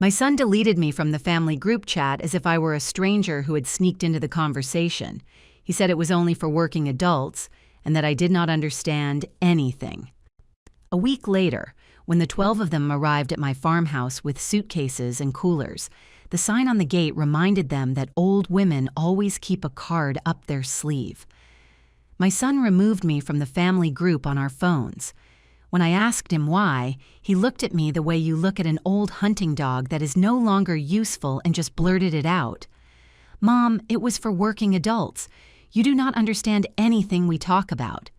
My son deleted me from the family group chat as if I were a stranger who had sneaked into the conversation. He said it was only for working adults and that I did not understand anything. A week later, when the 12 of them arrived at my farmhouse with suitcases and coolers, the sign on the gate reminded them that old women always keep a card up their sleeve. My son removed me from the family group on our phones. When I asked him why, he looked at me the way you look at an old hunting dog that is no longer useful and just blurted it out. "Mom, it was for working adults. You do not understand anything we talk about."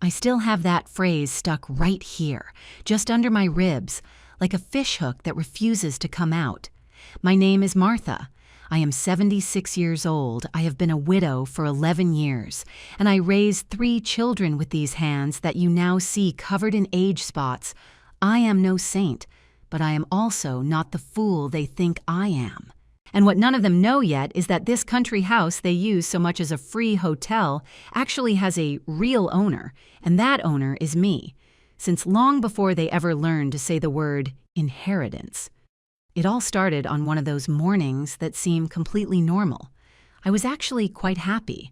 I still have that phrase stuck right here, just under my ribs, like a fishhook that refuses to come out. My name is Martha. I am 76 years old. I have been a widow for 11 years, and I raised 3 children with these hands that you now see covered in age spots. I am no saint, but I am also not the fool they think I am. And what none of them know yet is that this country house they use so much as a free hotel actually has a real owner, and that owner is me, since long before they ever learned to say the word inheritance. It all started on one of those mornings that seem completely normal. I was actually quite happy.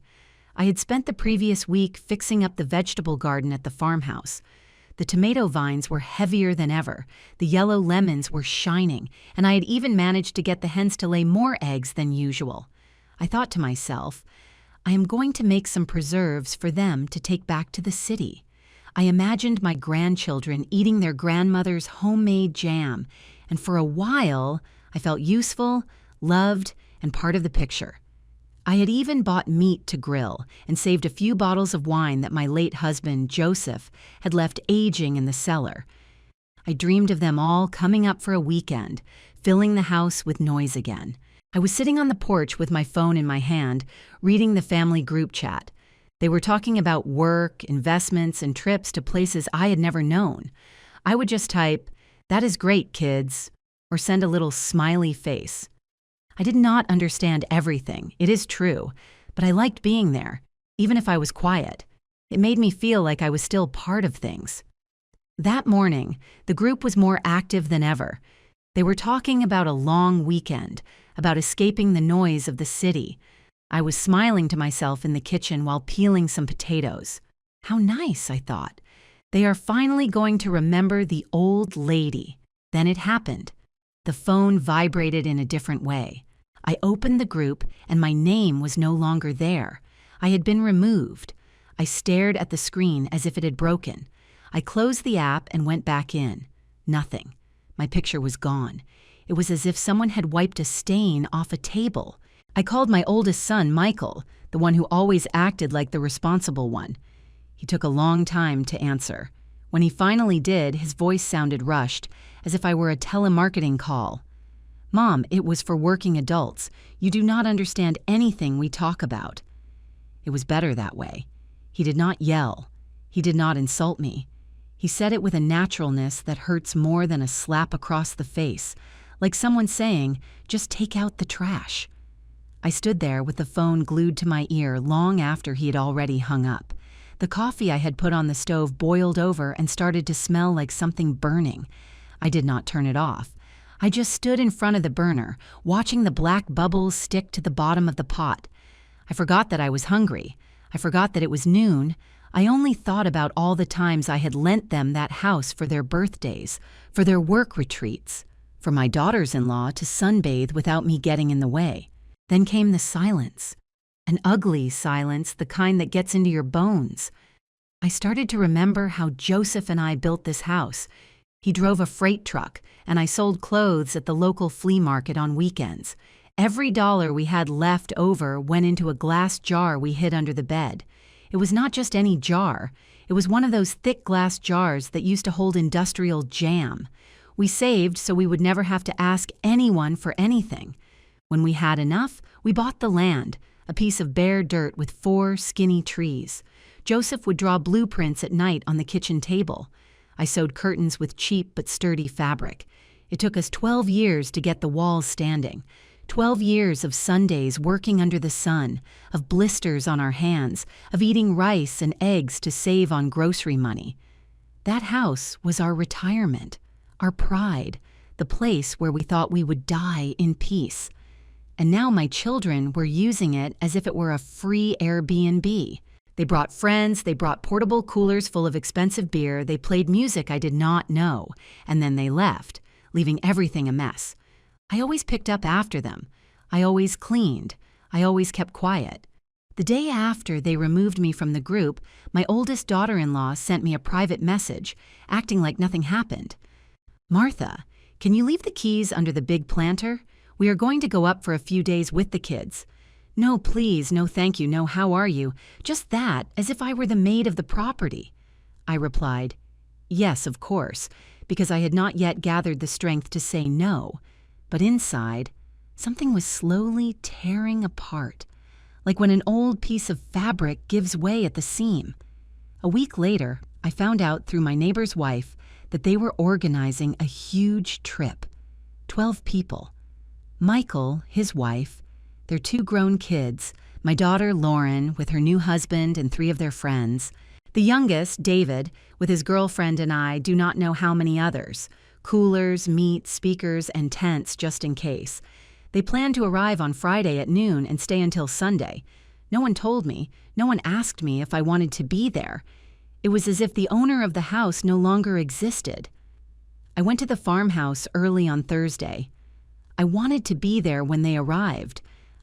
I had spent the previous week fixing up the vegetable garden at the farmhouse. The tomato vines were heavier than ever, the yellow lemons were shining, and I had even managed to get the hens to lay more eggs than usual. I thought to myself, I am going to make some preserves for them to take back to the city. I imagined my grandchildren eating their grandmother's homemade jam, and for a while, I felt useful, loved, and part of the picture. I had even bought meat to grill and saved a few bottles of wine that my late husband, Joseph, had left aging in the cellar. I dreamed of them all coming up for a weekend, filling the house with noise again. I was sitting on the porch with my phone in my hand, reading the family group chat. They were talking about work, investments, and trips to places I had never known. I would just type, "That is great, kids," or send a little smiley face. I did not understand everything, it is true, but I liked being there, even if I was quiet. It made me feel like I was still part of things. That morning, the group was more active than ever. They were talking about a long weekend, about escaping the noise of the city. I was smiling to myself in the kitchen while peeling some potatoes. How nice, I thought. They are finally going to remember the old lady. Then it happened. The phone vibrated in a different way. I opened the group, and my name was no longer there. I had been removed. I stared at the screen as if it had broken. I closed the app and went back in. Nothing. My picture was gone. It was as if someone had wiped a stain off a table. I called my oldest son, Michael, the one who always acted like the responsible one. He took a long time to answer. When he finally did, his voice sounded rushed, as if I were a telemarketing call. "Mom, it was for working adults. You do not understand anything we talk about." It was better that way. He did not yell. He did not insult me. He said it with a naturalness that hurts more than a slap across the face, like someone saying, "Just take out the trash." I stood there with the phone glued to my ear long after he had already hung up. The coffee I had put on the stove boiled over and started to smell like something burning. I did not turn it off. I just stood in front of the burner, watching the black bubbles stick to the bottom of the pot. I forgot that I was hungry. I forgot that it was noon. I only thought about all the times I had lent them that house for their birthdays, for their work retreats, for my daughters-in-law to sunbathe without me getting in the way. Then came the silence. An ugly silence, the kind that gets into your bones. I started to remember how Joseph and I built this house. He drove a freight truck, and I sold clothes at the local flea market on weekends. Every dollar we had left over went into a glass jar we hid under the bed. It was not just any jar. It was one of those thick glass jars that used to hold industrial jam. We saved so we would never have to ask anyone for anything. When we had enough, we bought the land, a piece of bare dirt with 4 skinny trees. Joseph would draw blueprints at night on the kitchen table. I sewed curtains with cheap but sturdy fabric. It took us 12 years to get the walls standing. 12 years of Sundays working under the sun, of blisters on our hands, of eating rice and eggs to save on grocery money. That house was our retirement, our pride, the place where we thought we would die in peace. And now my children were using it as if it were a free Airbnb. They brought friends, they brought portable coolers full of expensive beer, they played music I did not know, and then they left, leaving everything a mess. I always picked up after them. I always cleaned. I always kept quiet. The day after they removed me from the group, my oldest daughter-in-law sent me a private message, acting like nothing happened. "Martha, can you leave the keys under the big planter? We are going to go up for a few days with the kids." "No, please, no thank you, no how are you?" Just that, as if I were the maid of the property. I replied, "Yes, of course," because I had not yet gathered the strength to say no. But inside, something was slowly tearing apart, like when an old piece of fabric gives way at the seam. A week later, I found out through my neighbor's wife that they were organizing a huge trip. 12 people. Michael, his wife, their 2 grown kids, my daughter Lauren with her new husband and 3 of their friends, the youngest, David, with his girlfriend and I do not know how many others, coolers, meat, speakers, and tents just in case. They planned to arrive on Friday at noon and stay until Sunday. No one told me, no one asked me if I wanted to be there. It was as if the owner of the house no longer existed. I went to the farmhouse early on Thursday. I wanted to be there when they arrived.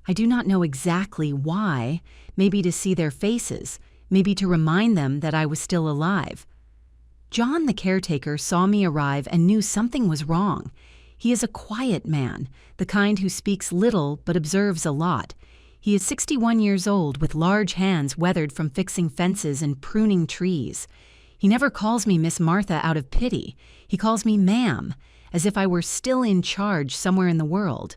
I do not know exactly why, maybe to see their faces, maybe to remind them that I was still alive. John, the caretaker, saw me arrive and knew something was wrong. He is a quiet man, the kind who speaks little but observes a lot. He is 61 years old with large hands weathered from fixing fences and pruning trees. He never calls me Miss Martha out of pity. He calls me ma'am, as if I were still in charge somewhere in the world.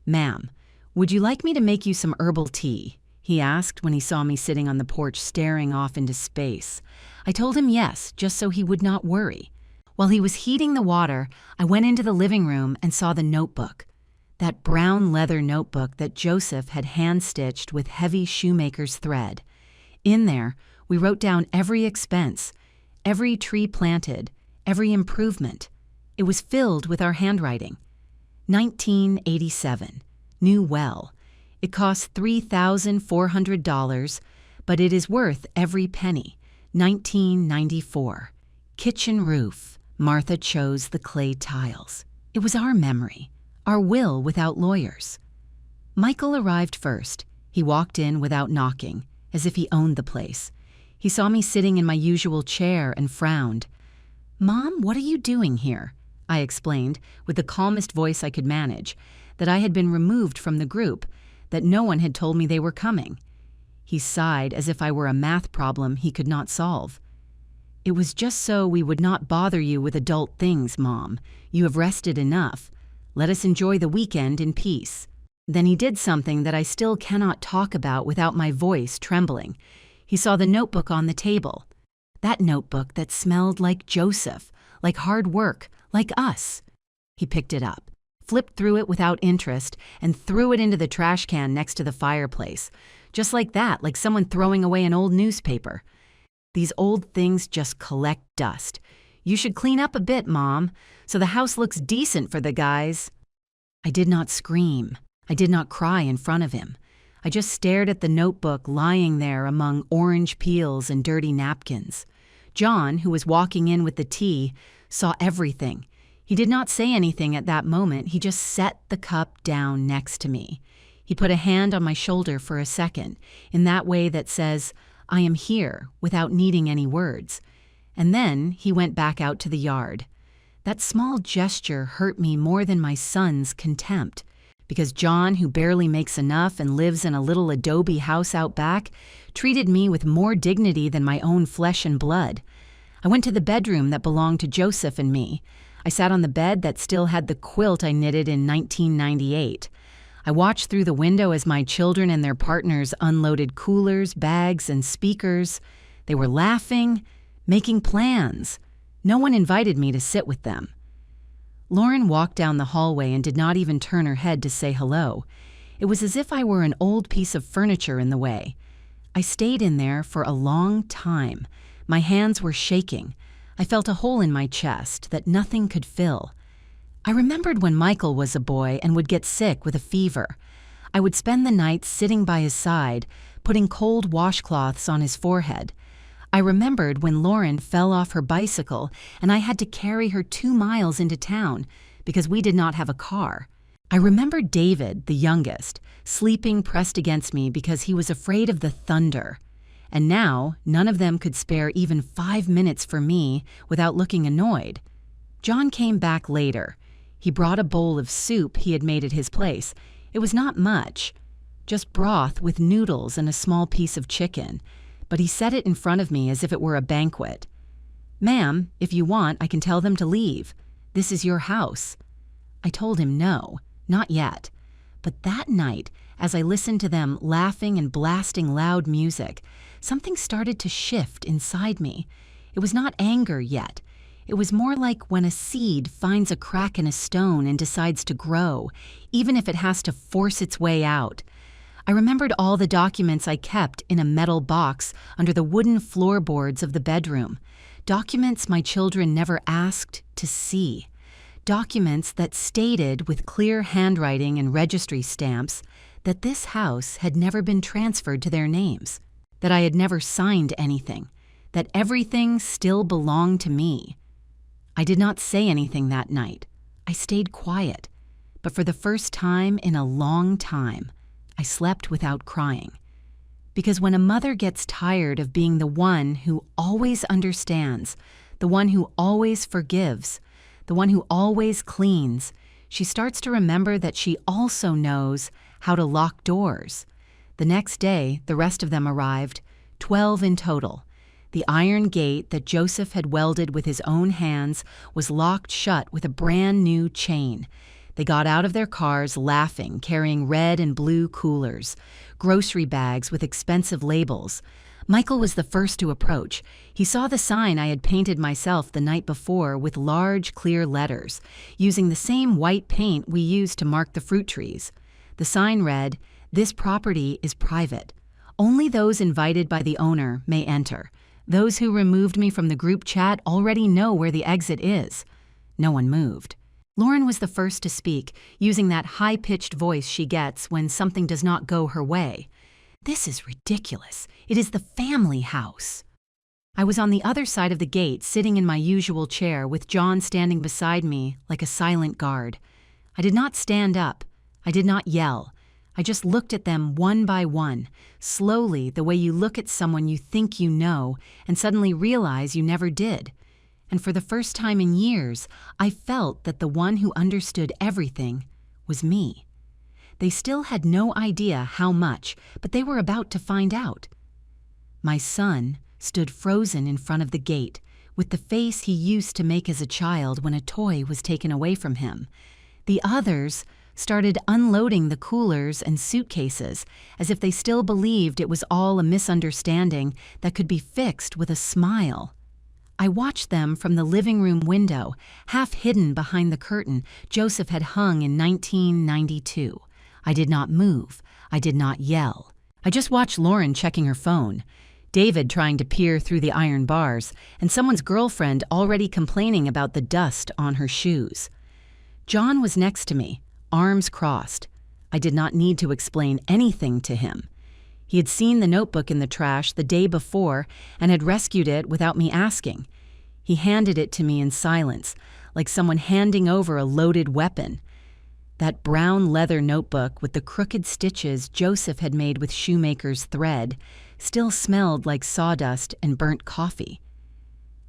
"Ma'am, would you like me to make you some herbal tea?" he asked when he saw me sitting on the porch staring off into space. I told him yes, just so he would not worry. While he was heating the water, I went into the living room and saw the notebook. That brown leather notebook that Joseph had hand-stitched with heavy shoemaker's thread. In there, we wrote down every expense, every tree planted, every improvement. It was filled with our handwriting. 1987. New well. It cost $3,400, but it is worth every penny. 1994. Kitchen roof. Martha chose the clay tiles. It was our memory, our will without lawyers. Michael arrived first. He walked in without knocking, as if he owned the place. He saw me sitting in my usual chair and frowned. "Mom, what are you doing here?" I explained, with the calmest voice I could manage, that I had been removed from the group, that no one had told me they were coming. He sighed as if I were a math problem he could not solve. "It was just so we would not bother you with adult things, Mom. You have rested enough. Let us enjoy the weekend in peace." Then he did something that I still cannot talk about without my voice trembling. He saw the notebook on the table. That notebook that smelled like Joseph, like hard work, like us. He picked it up, flipped through it without interest, and threw it into the trash can next to the fireplace. Just like that, like someone throwing away an old newspaper. These old things just collect dust. "You should clean up a bit, Mom, so the house looks decent for the guys." I did not scream. I did not cry in front of him. I just stared at the notebook lying there among orange peels and dirty napkins. John, who was walking in with the tea, saw everything. He did not say anything at that moment. He just set the cup down next to me. He put a hand on my shoulder for a second, in that way that says, "I am here," without needing any words. And then he went back out to the yard. That small gesture hurt me more than my son's contempt, because John, who barely makes enough and lives in a little adobe house out back, treated me with more dignity than my own flesh and blood. I went to the bedroom that belonged to Joseph and me. I sat on the bed that still had the quilt I knitted in 1998. I watched through the window as my children and their partners unloaded coolers, bags, and speakers. They were laughing, making plans. No one invited me to sit with them. Lauren walked down the hallway and did not even turn her head to say hello. It was as if I were an old piece of furniture in the way. I stayed in there for a long time. My hands were shaking. I felt a hole in my chest that nothing could fill. I remembered when Michael was a boy and would get sick with a fever. I would spend the night sitting by his side, putting cold washcloths on his forehead. I remembered when Lauren fell off her bicycle and I had to carry her 2 miles into town because we did not have a car. I remembered David, the youngest, sleeping pressed against me because he was afraid of the thunder. And now, none of them could spare even 5 minutes for me without looking annoyed. John came back later. He brought a bowl of soup he had made at his place. It was not much, just broth with noodles and a small piece of chicken, but he set it in front of me as if it were a banquet. "Ma'am, if you want, I can tell them to leave. This is your house." I told him no, not yet. But that night, as I listened to them laughing and blasting loud music, something started to shift inside me. It was not anger yet. It was more like when a seed finds a crack in a stone and decides to grow, even if it has to force its way out. I remembered all the documents I kept in a metal box under the wooden floorboards of the bedroom. Documents my children never asked to see. Documents that stated with clear handwriting and registry stamps that this house had never been transferred to their names, that I had never signed anything, that everything still belonged to me. I did not say anything that night. I stayed quiet, but for the first time in a long time, I slept without crying. Because when a mother gets tired of being the one who always understands, the one who always forgives, the one who always cleans, she starts to remember that she also knows how to lock doors. The next day, the rest of them arrived, 12 in total. The iron gate that Joseph had welded with his own hands was locked shut with a brand new chain. They got out of their cars laughing, carrying red and blue coolers, grocery bags with expensive labels. Michael was the first to approach. He saw the sign I had painted myself the night before with large, clear letters, using the same white paint we used to mark the fruit trees. The sign read, "This property is private. Only those invited by the owner may enter. Those who removed me from the group chat already know where the exit is." No one moved. Lauren was the first to speak, using that high-pitched voice she gets when something does not go her way. "This is ridiculous. It is the family house." I was on the other side of the gate, sitting in my usual chair with John standing beside me like a silent guard. I did not stand up. I did not yell. I just looked at them one by one, slowly, the way you look at someone you think you know and suddenly realize you never did. And for the first time in years, I felt that the one who understood everything was me. They still had no idea how much, but they were about to find out. My son stood frozen in front of the gate, with the face he used to make as a child when a toy was taken away from him. The others started unloading the coolers and suitcases as if they still believed it was all a misunderstanding that could be fixed with a smile. I watched them from the living room window, half hidden behind the curtain Joseph had hung in 1992. I did not move. I did not yell. I just watched Lauren checking her phone, David trying to peer through the iron bars, and someone's girlfriend already complaining about the dust on her shoes. John was next to me, arms crossed. I did not need to explain anything to him. He had seen the notebook in the trash the day before and had rescued it without me asking. He handed it to me in silence, like someone handing over a loaded weapon. That brown leather notebook with the crooked stitches Joseph had made with shoemaker's thread still smelled like sawdust and burnt coffee.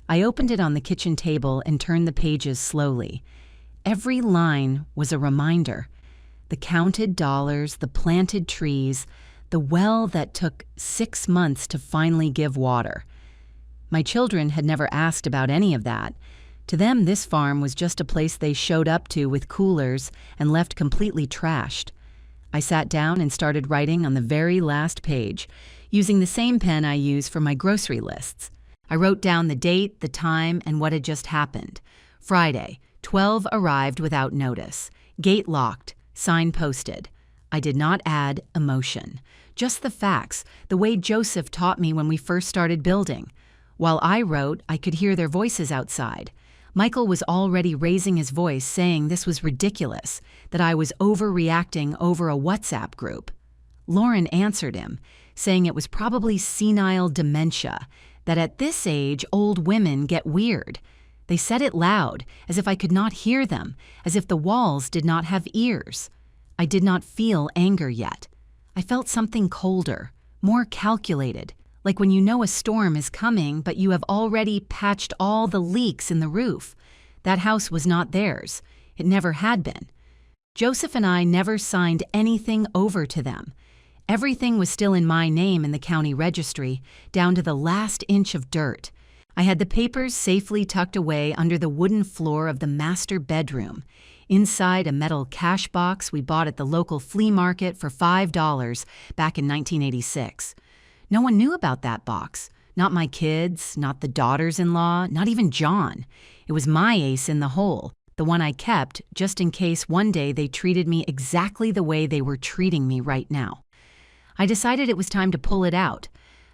I opened it on the kitchen table and turned the pages slowly. Every line was a reminder. The counted dollars, the planted trees, the well that took 6 months to finally give water. My children had never asked about any of that. To them, this farm was just a place they showed up to with coolers and left completely trashed. I sat down and started writing on the very last page, using the same pen I use for my grocery lists. I wrote down the date, the time, and what had just happened. Friday, 12 arrived without notice. Gate locked, sign posted. I did not add emotion, just the facts, the way Joseph taught me when we first started building. While I wrote, I could hear their voices outside. Michael was already raising his voice, saying this was ridiculous, that I was overreacting over a WhatsApp group. Lauren answered him, saying it was probably senile dementia, that at this age old women get weird. They said it loud, as if I could not hear them, as if the walls did not have ears. I did not feel anger yet. I felt something colder, more calculated, like when you know a storm is coming but you have already patched all the leaks in the roof. That house was not theirs. It never had been. Joseph and I never signed anything over to them. Everything was still in my name in the county registry, down to the last inch of dirt. I had the papers safely tucked away under the wooden floor of the master bedroom, inside a metal cash box we bought at the local flea market for $5 back in 1986. No one knew about that box. Not my kids, not the daughters-in-law, not even John. It was my ace in the hole, the one I kept just in case one day they treated me exactly the way they were treating me right now. I decided it was time to pull it out.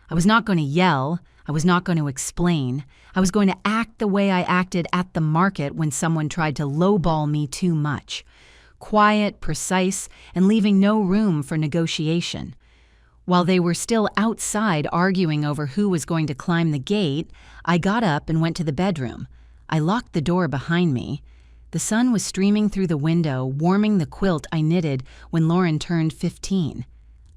I was not going to yell. I was not going to explain. I was going to act the way I acted at the market when someone tried to lowball me too much. Quiet, precise, and leaving no room for negotiation. While they were still outside arguing over who was going to climb the gate, I got up and went to the bedroom. I locked the door behind me. The sun was streaming through the window, warming the quilt I knitted when Lauren turned 15.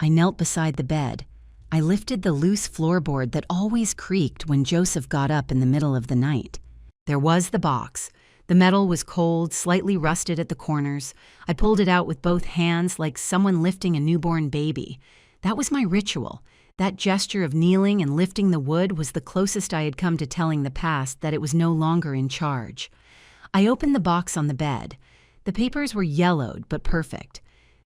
I knelt beside the bed. I lifted the loose floorboard that always creaked when Joseph got up in the middle of the night. There was the box. The metal was cold, slightly rusted at the corners. I pulled it out with both hands like someone lifting a newborn baby. That was my ritual. That gesture of kneeling and lifting the wood was the closest I had come to telling the past that it was no longer in charge. I opened the box on the bed. The papers were yellowed but perfect.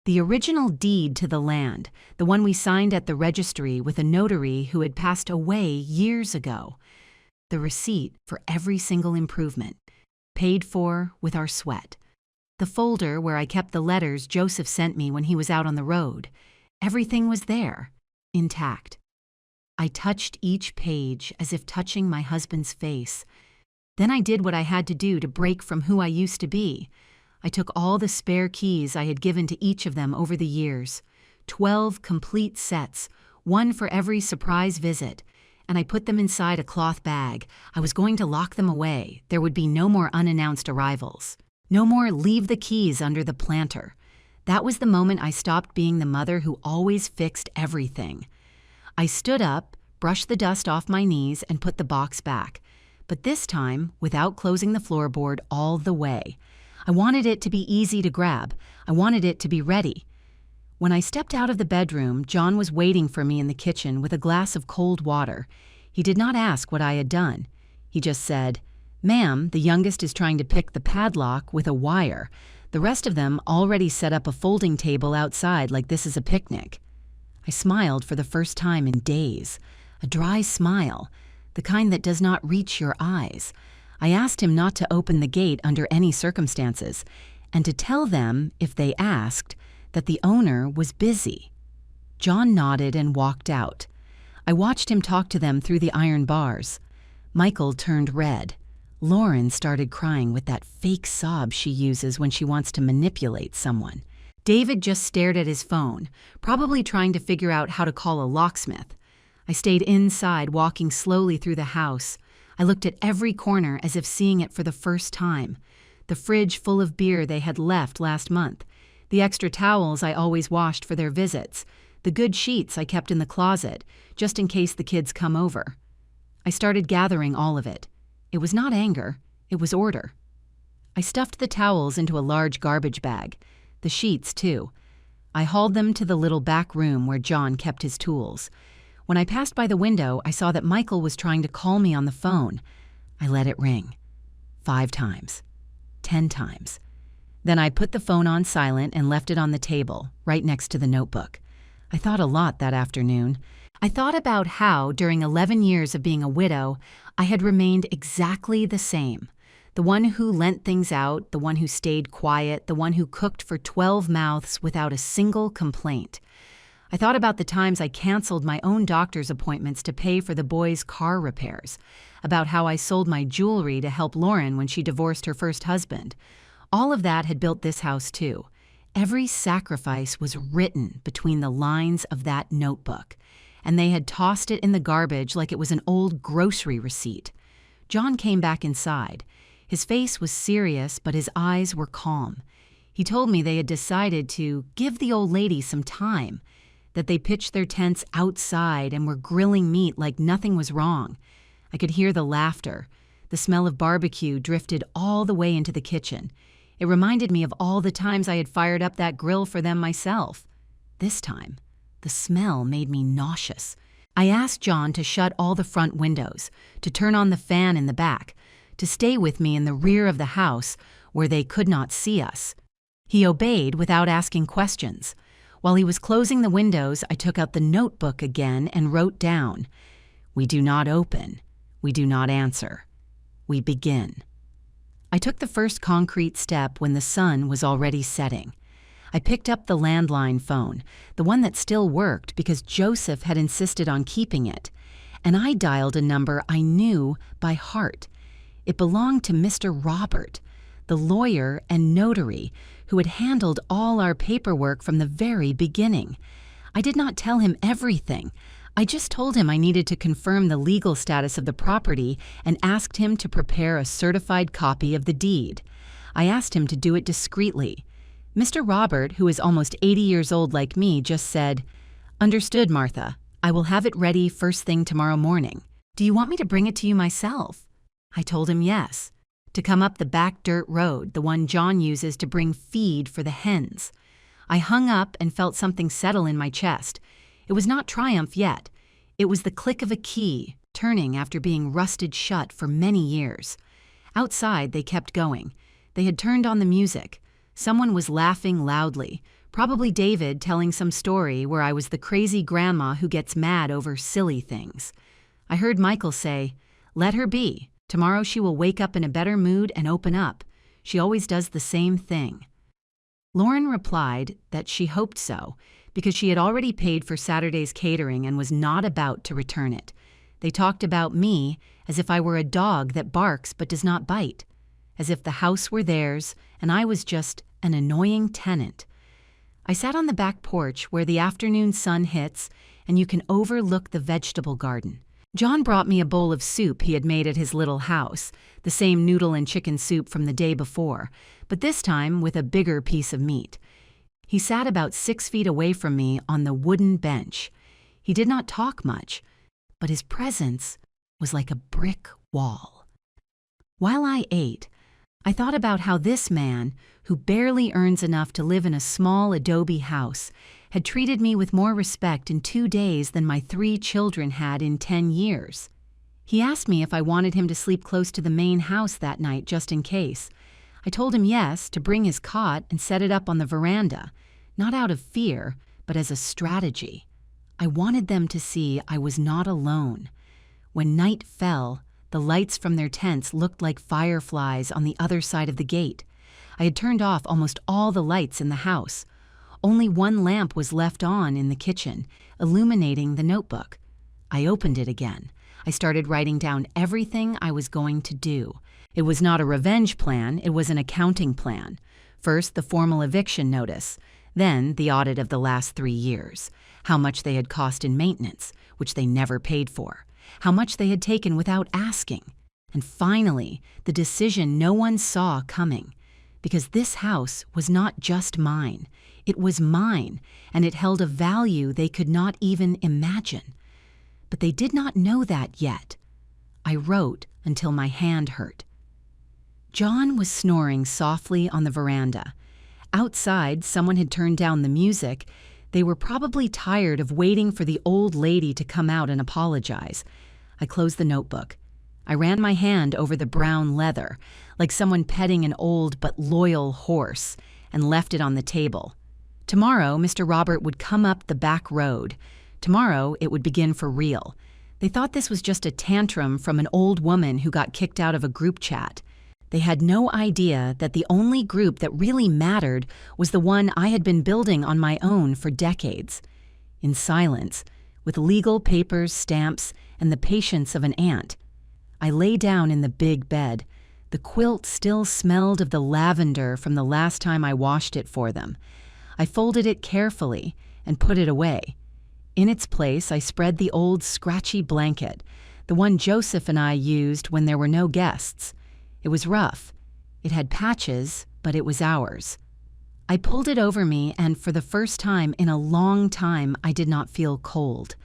The original deed to the land, the one we signed at the registry with a notary who had passed away years ago. The receipt for every single improvement, paid for with our sweat. The folder where I kept the letters Joseph sent me when he was out on the road. Everything was there, intact. I touched each page as if touching my husband's face. Then I did what I had to do to break from who I used to be. I took all the spare keys I had given to each of them over the years, 12 complete sets, one for every surprise visit, and I put them inside a cloth bag. I was going to lock them away. There would be no more unannounced arrivals. No more leave the keys under the planter. That was the moment I stopped being the mother who always fixed everything. I stood up, brushed the dust off my knees, and put the box back. But this time, without closing the floorboard all the way. I wanted it to be easy to grab. I wanted it to be ready. When I stepped out of the bedroom, John was waiting for me in the kitchen with a glass of cold water. He did not ask what I had done. He just said, "Ma'am, the youngest is trying to pick the padlock with a wire. The rest of them already set up a folding table outside like this is a picnic." I smiled for the first time in days. A dry smile, the kind that does not reach your eyes. I asked him not to open the gate under any circumstances, and to tell them, if they asked, that the owner was busy. John nodded and walked out. I watched him talk to them through the iron bars. Michael turned red. Lauren started crying with that fake sob she uses when she wants to manipulate someone. David just stared at his phone, probably trying to figure out how to call a locksmith. I stayed inside, walking slowly through the house. I looked at every corner as if seeing it for the first time. The fridge full of beer they had left last month. The extra towels I always washed for their visits. The good sheets I kept in the closet, just in case the kids come over. I started gathering all of it. It was not anger, it was order. I stuffed the towels into a large garbage bag. The sheets, too. I hauled them to the little back room where John kept his tools. When I passed by the window, I saw that Michael was trying to call me on the phone. I let it ring. 5 times. 10 times. Then I put the phone on silent and left it on the table, right next to the notebook. I thought a lot that afternoon. I thought about how, during 11 years of being a widow, I had remained exactly the same. The one who lent things out, the one who stayed quiet, the one who cooked for 12 mouths without a single complaint. I thought about the times I canceled my own doctor's appointments to pay for the boys' car repairs, about how I sold my jewelry to help Lauren when she divorced her first husband. All of that had built this house too. Every sacrifice was written between the lines of that notebook, and they had tossed it in the garbage like it was an old grocery receipt. John came back inside. His face was serious, but his eyes were calm. He told me they had decided to give the old lady some time, that they pitched their tents outside and were grilling meat like nothing was wrong. I could hear the laughter. The smell of barbecue drifted all the way into the kitchen. It reminded me of all the times I had fired up that grill for them myself. This time, the smell made me nauseous. I asked John to shut all the front windows, to turn on the fan in the back, to stay with me in the rear of the house where they could not see us. He obeyed without asking questions. While he was closing the windows, I took out the notebook again and wrote down, "We do not open. We do not answer. We begin." I took the first concrete step when the sun was already setting. I picked up the landline phone, the one that still worked because Joseph had insisted on keeping it, and I dialed a number I knew by heart. It belonged to Mr. Robert, the lawyer and notary who had handled all our paperwork from the very beginning. I did not tell him everything. I just told him I needed to confirm the legal status of the property and asked him to prepare a certified copy of the deed. I asked him to do it discreetly. Mr. Robert, who is almost 80 years old like me, just said, "Understood, Martha. I will have it ready first thing tomorrow morning. Do you want me to bring it to you myself?" I told him yes, to come up the back dirt road, the one John uses to bring feed for the hens. I hung up and felt something settle in my chest. It was not triumph yet. It was the click of a key, turning after being rusted shut for many years. Outside, they kept going. They had turned on the music. Someone was laughing loudly, probably David telling some story where I was the crazy grandma who gets mad over silly things. I heard Michael say, "Let her be. Tomorrow she will wake up in a better mood and open up. She always does the same thing." Lauren replied that she hoped so, because she had already paid for Saturday's catering and was not about to return it. They talked about me as if I were a dog that barks but does not bite, as if the house were theirs and I was just an annoying tenant. I sat on the back porch where the afternoon sun hits and you can overlook the vegetable garden. John brought me a bowl of soup he had made at his little house, the same noodle and chicken soup from the day before, but this time with a bigger piece of meat. He sat about 6 feet away from me on the wooden bench. He did not talk much, but his presence was like a brick wall. While I ate, I thought about how this man, who barely earns enough to live in a small adobe house, had treated me with more respect in 2 days than my 3 children had in 10 years. He asked me if I wanted him to sleep close to the main house that night just in case. I told him yes, to bring his cot and set it up on the veranda, not out of fear, but as a strategy. I wanted them to see I was not alone. When night fell, the lights from their tents looked like fireflies on the other side of the gate. I had turned off almost all the lights in the house. Only one lamp was left on in the kitchen, illuminating the notebook. I opened it again. I started writing down everything I was going to do. It was not a revenge plan, it was an accounting plan. First, the formal eviction notice, then the audit of the last 3 years, how much they had cost in maintenance, which they never paid for, how much they had taken without asking, and finally, the decision no one saw coming. Because this house was not just mine, it was mine, and it held a value they could not even imagine. But they did not know that yet. I wrote until my hand hurt. John was snoring softly on the veranda. Outside, someone had turned down the music. They were probably tired of waiting for the old lady to come out and apologize. I closed the notebook. I ran my hand over the brown leather, like someone petting an old but loyal horse, and left it on the table. Tomorrow, Mr. Robert would come up the back road. Tomorrow, it would begin for real. They thought this was just a tantrum from an old woman who got kicked out of a group chat. They had no idea that the only group that really mattered was the one I had been building on my own for decades. in silence, with legal papers, stamps, and the patience of an aunt. I lay down in the big bed. The quilt still smelled of the lavender from the last time I washed it for them. I folded it carefully and put it away. In its place, I spread the old scratchy blanket, the one Joseph and I used when there were no guests. It was rough. It had patches, but it was ours. I pulled it over me, and for the first time in a long time, I did not feel cold.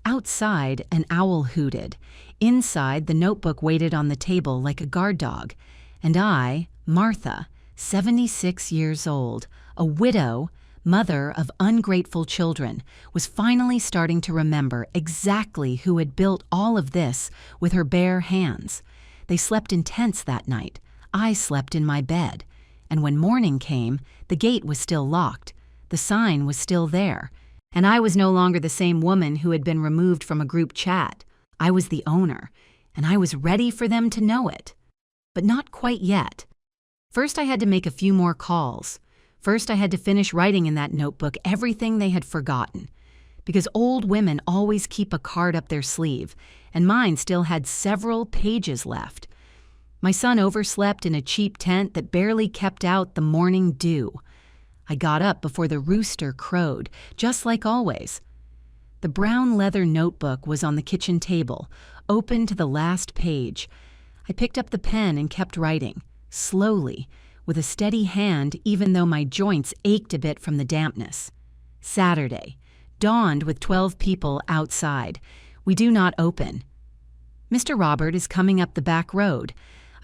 Outside, an owl hooted. Inside, the notebook waited on the table like a guard dog. And I, Martha, 76 years old, a widow, mother of ungrateful children, was finally starting to remember exactly who had built all of this with her bare hands. They slept in tents that night. I slept in my bed. And when morning came, the gate was still locked. The sign was still there. And I was no longer the same woman who had been removed from a group chat. I was the owner, and I was ready for them to know it. But not quite yet. First, I had to make a few more calls. First, I had to finish writing in that notebook everything they had forgotten. Because old women always keep a card up their sleeve, and mine still had several pages left. My son overslept in a cheap tent that barely kept out the morning dew. I got up before the rooster crowed, just like always. The brown leather notebook was on the kitchen table, open to the last page. I picked up the pen and kept writing, slowly, with a steady hand even though my joints ached a bit from the dampness. Saturday. Dawned with 12 people outside. We do not open. Mr. Robert is coming up the back road.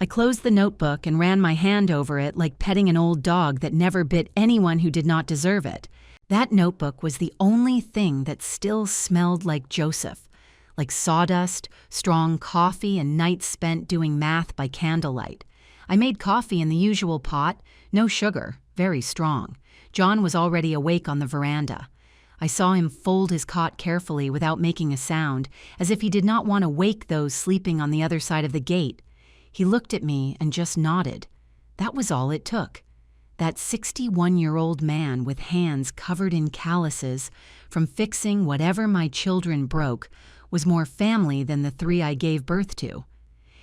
I closed the notebook and ran my hand over it like petting an old dog that never bit anyone who did not deserve it. That notebook was the only thing that still smelled like Joseph, like sawdust, strong coffee, and nights spent doing math by candlelight. I made coffee in the usual pot, no sugar, very strong. John was already awake on the veranda. I saw him fold his cot carefully without making a sound, as if he did not want to wake those sleeping on the other side of the gate. He looked at me and just nodded. That was all it took. That 61-year-old man with hands covered in calluses from fixing whatever my children broke was more family than the 3 I gave birth to.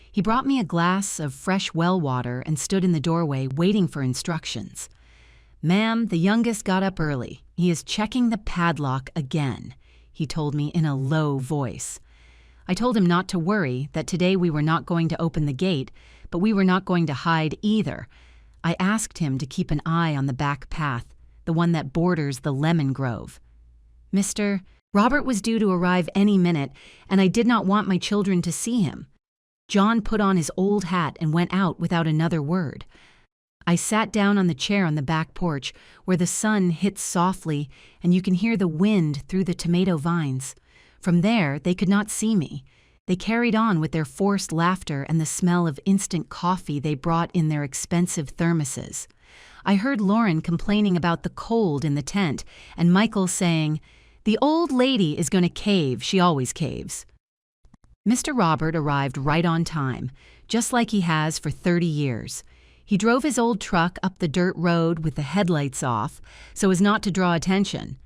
He brought me a glass of fresh well water and stood in the doorway waiting for instructions. "Ma'am, the youngest got up early. He is checking the padlock again," he told me in a low voice. I told him not to worry, that today we were not going to open the gate, but we were not going to hide either. I asked him to keep an eye on the back path, the one that borders the lemon grove. "Mr. Robert was due to arrive any minute, and I did not want my children to see him." John put on his old hat and went out without another word. I sat down on the chair on the back porch, where the sun hits softly and you can hear the wind through the tomato vines. From there, they could not see me. They carried on with their forced laughter and the smell of instant coffee they brought in their expensive thermoses. I heard Lauren complaining about the cold in the tent, and Michael saying, "The old lady is going to cave, she always caves." Mr. Robert arrived right on time, just like he has for 30 years. He drove his old truck up the dirt road with the headlights off, so as not to draw attention.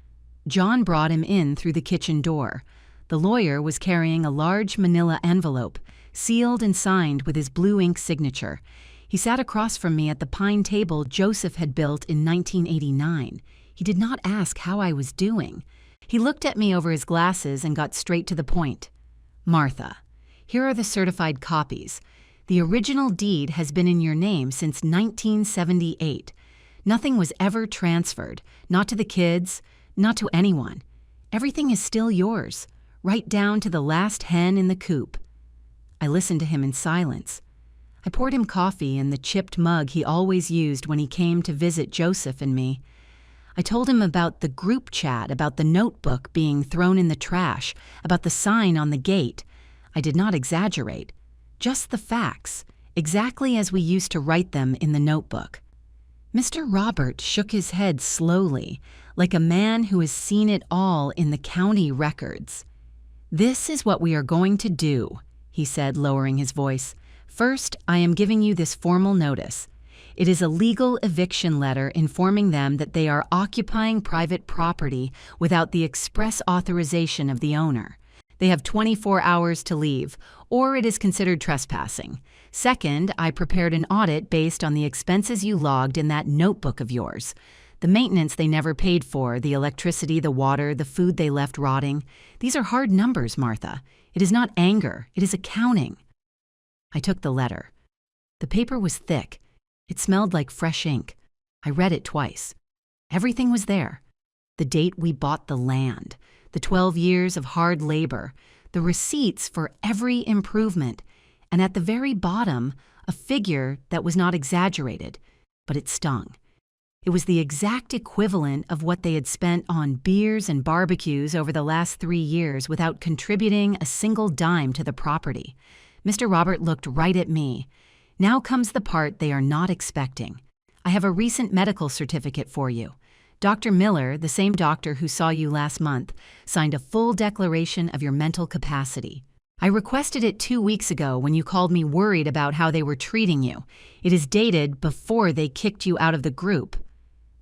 John brought him in through the kitchen door. The lawyer was carrying a large manila envelope, sealed and signed with his blue ink signature. He sat across from me at the pine table Joseph had built in 1989. He did not ask how I was doing. He looked at me over his glasses and got straight to the point. "Martha, here are the certified copies. The original deed has been in your name since 1978. Nothing was ever transferred, not to the kids, not to anyone. Everything is still yours, right down to the last hen in the coop." I listened to him in silence. I poured him coffee in the chipped mug he always used when he came to visit Joseph and me. I told him about the group chat, about the notebook being thrown in the trash, about the sign on the gate. I did not exaggerate. Just the facts, exactly as we used to write them in the notebook. Mr. Robert shook his head slowly, like a man who has seen it all in the county records. "This is what we are going to do," he said, lowering his voice. "First, I am giving you this formal notice. It is a legal eviction letter informing them that they are occupying private property without the express authorization of the owner. They have 24 hours to leave, or it is considered trespassing. Second, I prepared an audit based on the expenses you logged in that notebook of yours. The maintenance they never paid for, the electricity, the water, the food they left rotting. These are hard numbers, Martha. It is not anger, it is accounting. I took the letter. The paper was thick. It smelled like fresh ink. I read it twice. Everything was there. The date we bought the land, the 12 years of hard labor, the receipts for every improvement, and at the very bottom, a figure that was not exaggerated, but it stung. It was the exact equivalent of what they had spent on beers and barbecues over the last 3 years without contributing a single dime to the property. Mr. Robert looked right at me. Now comes the part they are not expecting. I have a recent medical certificate for you. Dr. Miller, the same doctor who saw you last month, signed a full declaration of your mental capacity. I requested it 2 weeks ago when you called me worried about how they were treating you. It is dated before they kicked you out of the group.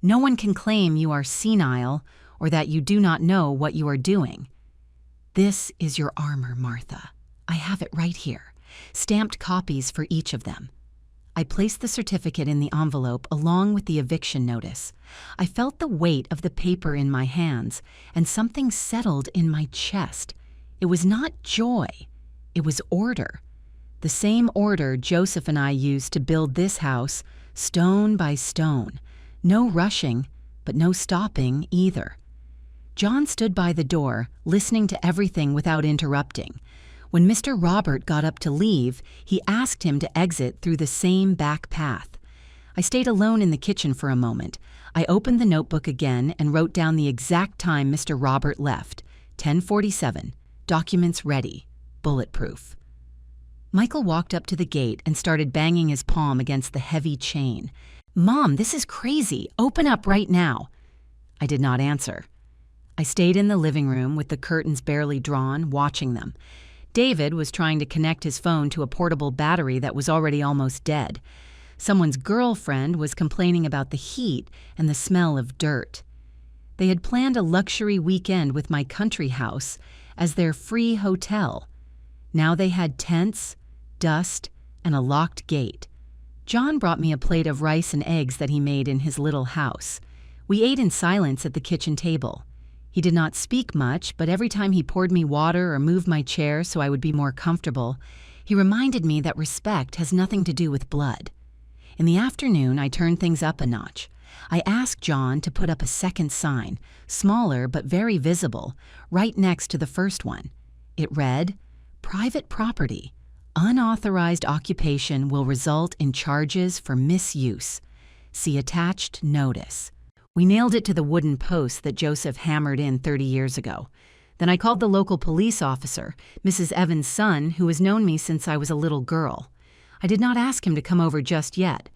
No one can claim you are senile or that you do not know what you are doing. This is your armor, Martha. I have it right here. Stamped copies for each of them. I placed the certificate in the envelope along with the eviction notice. I felt the weight of the paper in my hands, and something settled in my chest. It was not joy. It was order. The same order Joseph and I used to build this house, stone by stone. No rushing, but no stopping either. John stood by the door, listening to everything without interrupting. When Mr. Robert got up to leave, he asked him to exit through the same back path. I stayed alone in the kitchen for a moment. I opened the notebook again and wrote down the exact time Mr. Robert left. 10:47. Documents ready. Bulletproof. Michael walked up to the gate and started banging his palm against the heavy chain. "Mom, this is crazy. Open up right now." I did not answer. I stayed in the living room with the curtains barely drawn, watching them. David was trying to connect his phone to a portable battery that was already almost dead. Someone's girlfriend was complaining about the heat and the smell of dirt. They had planned a luxury weekend with my country house as their free hotel. Now they had tents, dust, and a locked gate. John brought me a plate of rice and eggs that he made in his little house. We ate in silence at the kitchen table. He did not speak much, but every time he poured me water or moved my chair so I would be more comfortable, he reminded me that respect has nothing to do with blood. In the afternoon, I turned things up a notch. I asked John to put up a second sign, smaller but very visible, right next to the first one. It read, "Private property. Unauthorized occupation will result in charges for misuse. See attached notice." We nailed it to the wooden post that Joseph hammered in 30 years ago. Then I called the local police officer, Mrs. Evans' son, who has known me since I was a little girl. I did not ask him to come over just yet.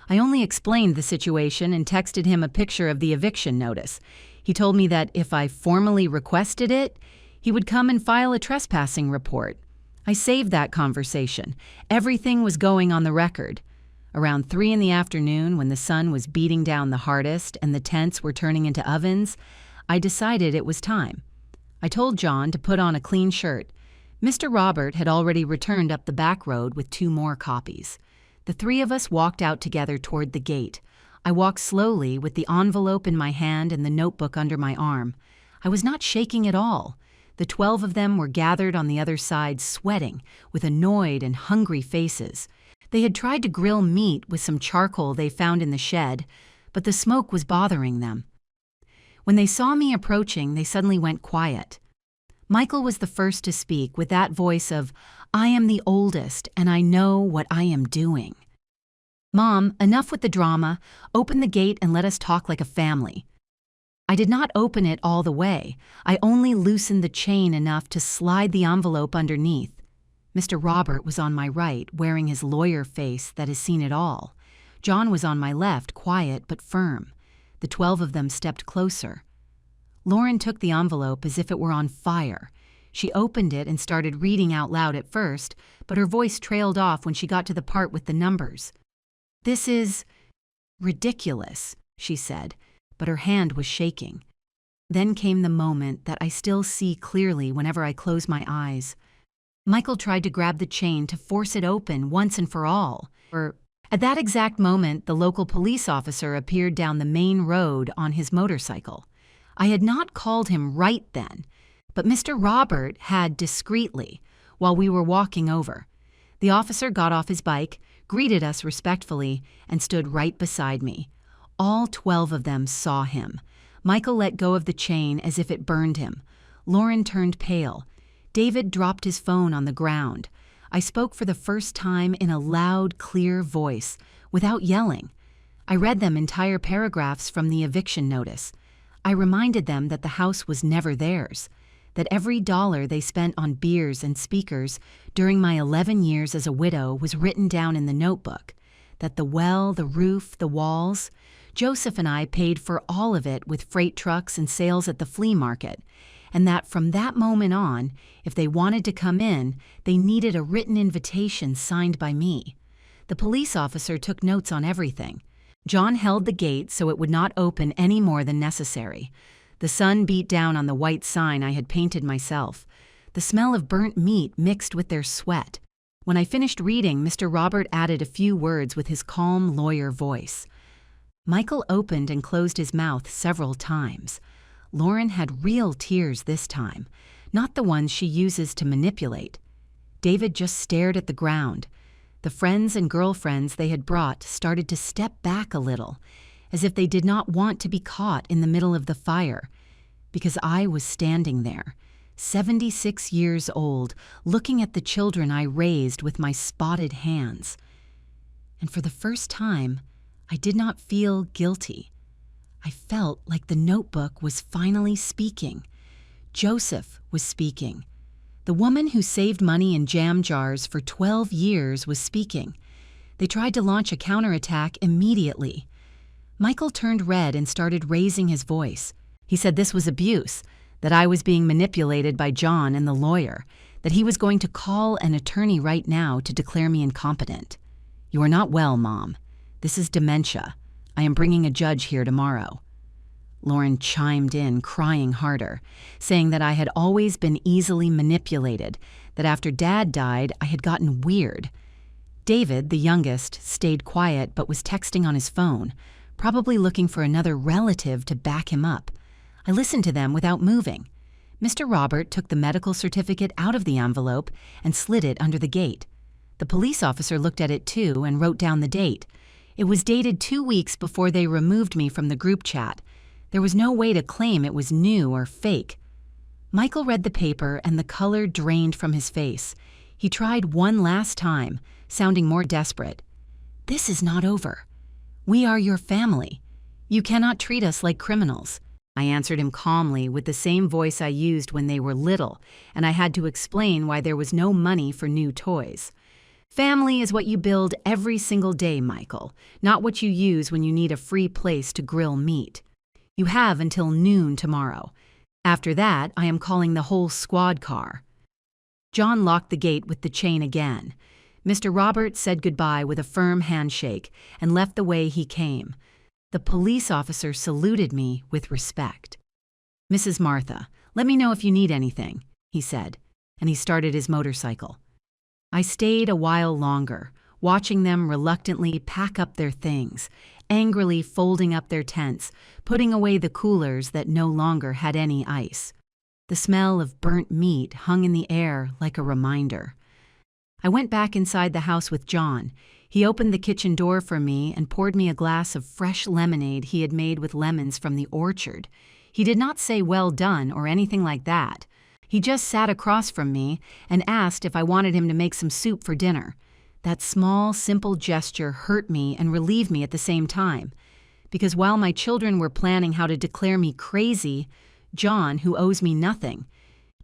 I only explained the situation and texted him a picture of the eviction notice. He told me that if I formally requested it, he would come and file a trespassing report. I saved that conversation. Everything was going on the record. Around 3 in the afternoon, when the sun was beating down the hardest and the tents were turning into ovens, I decided it was time. I told John to put on a clean shirt. Mr. Robert had already returned up the back road with 2 more copies. The 3 of us walked out together toward the gate. I walked slowly with the envelope in my hand and the notebook under my arm. I was not shaking at all. The 12 of them were gathered on the other side, sweating, with annoyed and hungry faces. They had tried to grill meat with some charcoal they found in the shed, but the smoke was bothering them. When they saw me approaching, they suddenly went quiet. Michael was the first to speak with that voice of, "I am the oldest, and I know what I am doing." "Mom, enough with the drama. Open the gate and let us talk like a family." I did not open it all the way. I only loosened the chain enough to slide the envelope underneath. Mr. Robert was on my right, wearing his lawyer face that has seen it all. John was on my left, quiet but firm. The 12 of them stepped closer. Lauren took the envelope as if it were on fire. She opened it and started reading out loud at first, but her voice trailed off when she got to the part with the numbers. "This is "Ridiculous," she said, but her hand was shaking. Then came the moment that I still see clearly whenever I close my eyes. Michael tried to grab the chain to force it open once and for all. At that exact moment, the local police officer appeared down the main road on his motorcycle. I had not called him right then, but Mr. Robert had discreetly, while we were walking over. The officer got off his bike, greeted us respectfully, and stood right beside me. All 12 of them saw him. Michael let go of the chain as if it burned him. Lauren turned pale. David dropped his phone on the ground. I spoke for the first time in a loud, clear voice, without yelling. I read them entire paragraphs from the eviction notice. I reminded them that the house was never theirs, that every dollar they spent on beers and speakers during my 11 years as a widow was written down in the notebook, that the well, the roof, the walls, Joseph and I paid for all of it with freight trucks and sales at the flea market, and that from that moment on, if they wanted to come in, they needed a written invitation signed by me. The police officer took notes on everything. John held the gate so it would not open any more than necessary. The sun beat down on the white sign I had painted myself. The smell of burnt meat mixed with their sweat. When I finished reading, Mr. Robert added a few words with his calm lawyer voice. Michael opened and closed his mouth several times. Lauren had real tears this time, not the ones she uses to manipulate. David just stared at the ground. The friends and girlfriends they had brought started to step back a little, as if they did not want to be caught in the middle of the fire, because I was standing there, 76 years old, looking at the children I raised with my spotted hands. And for the first time, I did not feel guilty. I felt like the notebook was finally speaking. Joseph was speaking. The woman who saved money in jam jars for 12 years was speaking. They tried to launch a counterattack immediately. Michael turned red and started raising his voice. He said this was abuse, that I was being manipulated by John and the lawyer, that he was going to call an attorney right now to declare me incompetent. "You are not well, Mom. This is dementia. I am bringing a judge here tomorrow." Lauren chimed in, crying harder, saying that I had always been easily manipulated, that after Dad died, I had gotten weird. David, the youngest, stayed quiet but was texting on his phone, probably looking for another relative to back him up. I listened to them without moving. Mr. Robert took the medical certificate out of the envelope and slid it under the gate. The police officer looked at it too and wrote down the date. It was dated 2 weeks before they removed me from the group chat. There was no way to claim it was new or fake. Michael read the paper and the color drained from his face. He tried one last time, sounding more desperate. "This is not over. We are your family. You cannot treat us like criminals." I answered him calmly with the same voice I used when they were little, and I had to explain why there was no money for new toys. "Family is what you build every single day, Michael, not what you use when you need a free place to grill meat. You have until noon tomorrow. After that, I am calling the whole squad car." John locked the gate with the chain again. Mr. Roberts said goodbye with a firm handshake and left the way he came. The police officer saluted me with respect. "Mrs. Martha, let me know if you need anything," he said, and he started his motorcycle. I stayed a while longer, watching them reluctantly pack up their things, angrily folding up their tents, putting away the coolers that no longer had any ice. The smell of burnt meat hung in the air like a reminder. I went back inside the house with John. He opened the kitchen door for me and poured me a glass of fresh lemonade he had made with lemons from the orchard. He did not say well done or anything like that. He just sat across from me and asked if I wanted him to make some soup for dinner. That small, simple gesture hurt me and relieved me at the same time. Because while my children were planning how to declare me crazy, John, who owes me nothing,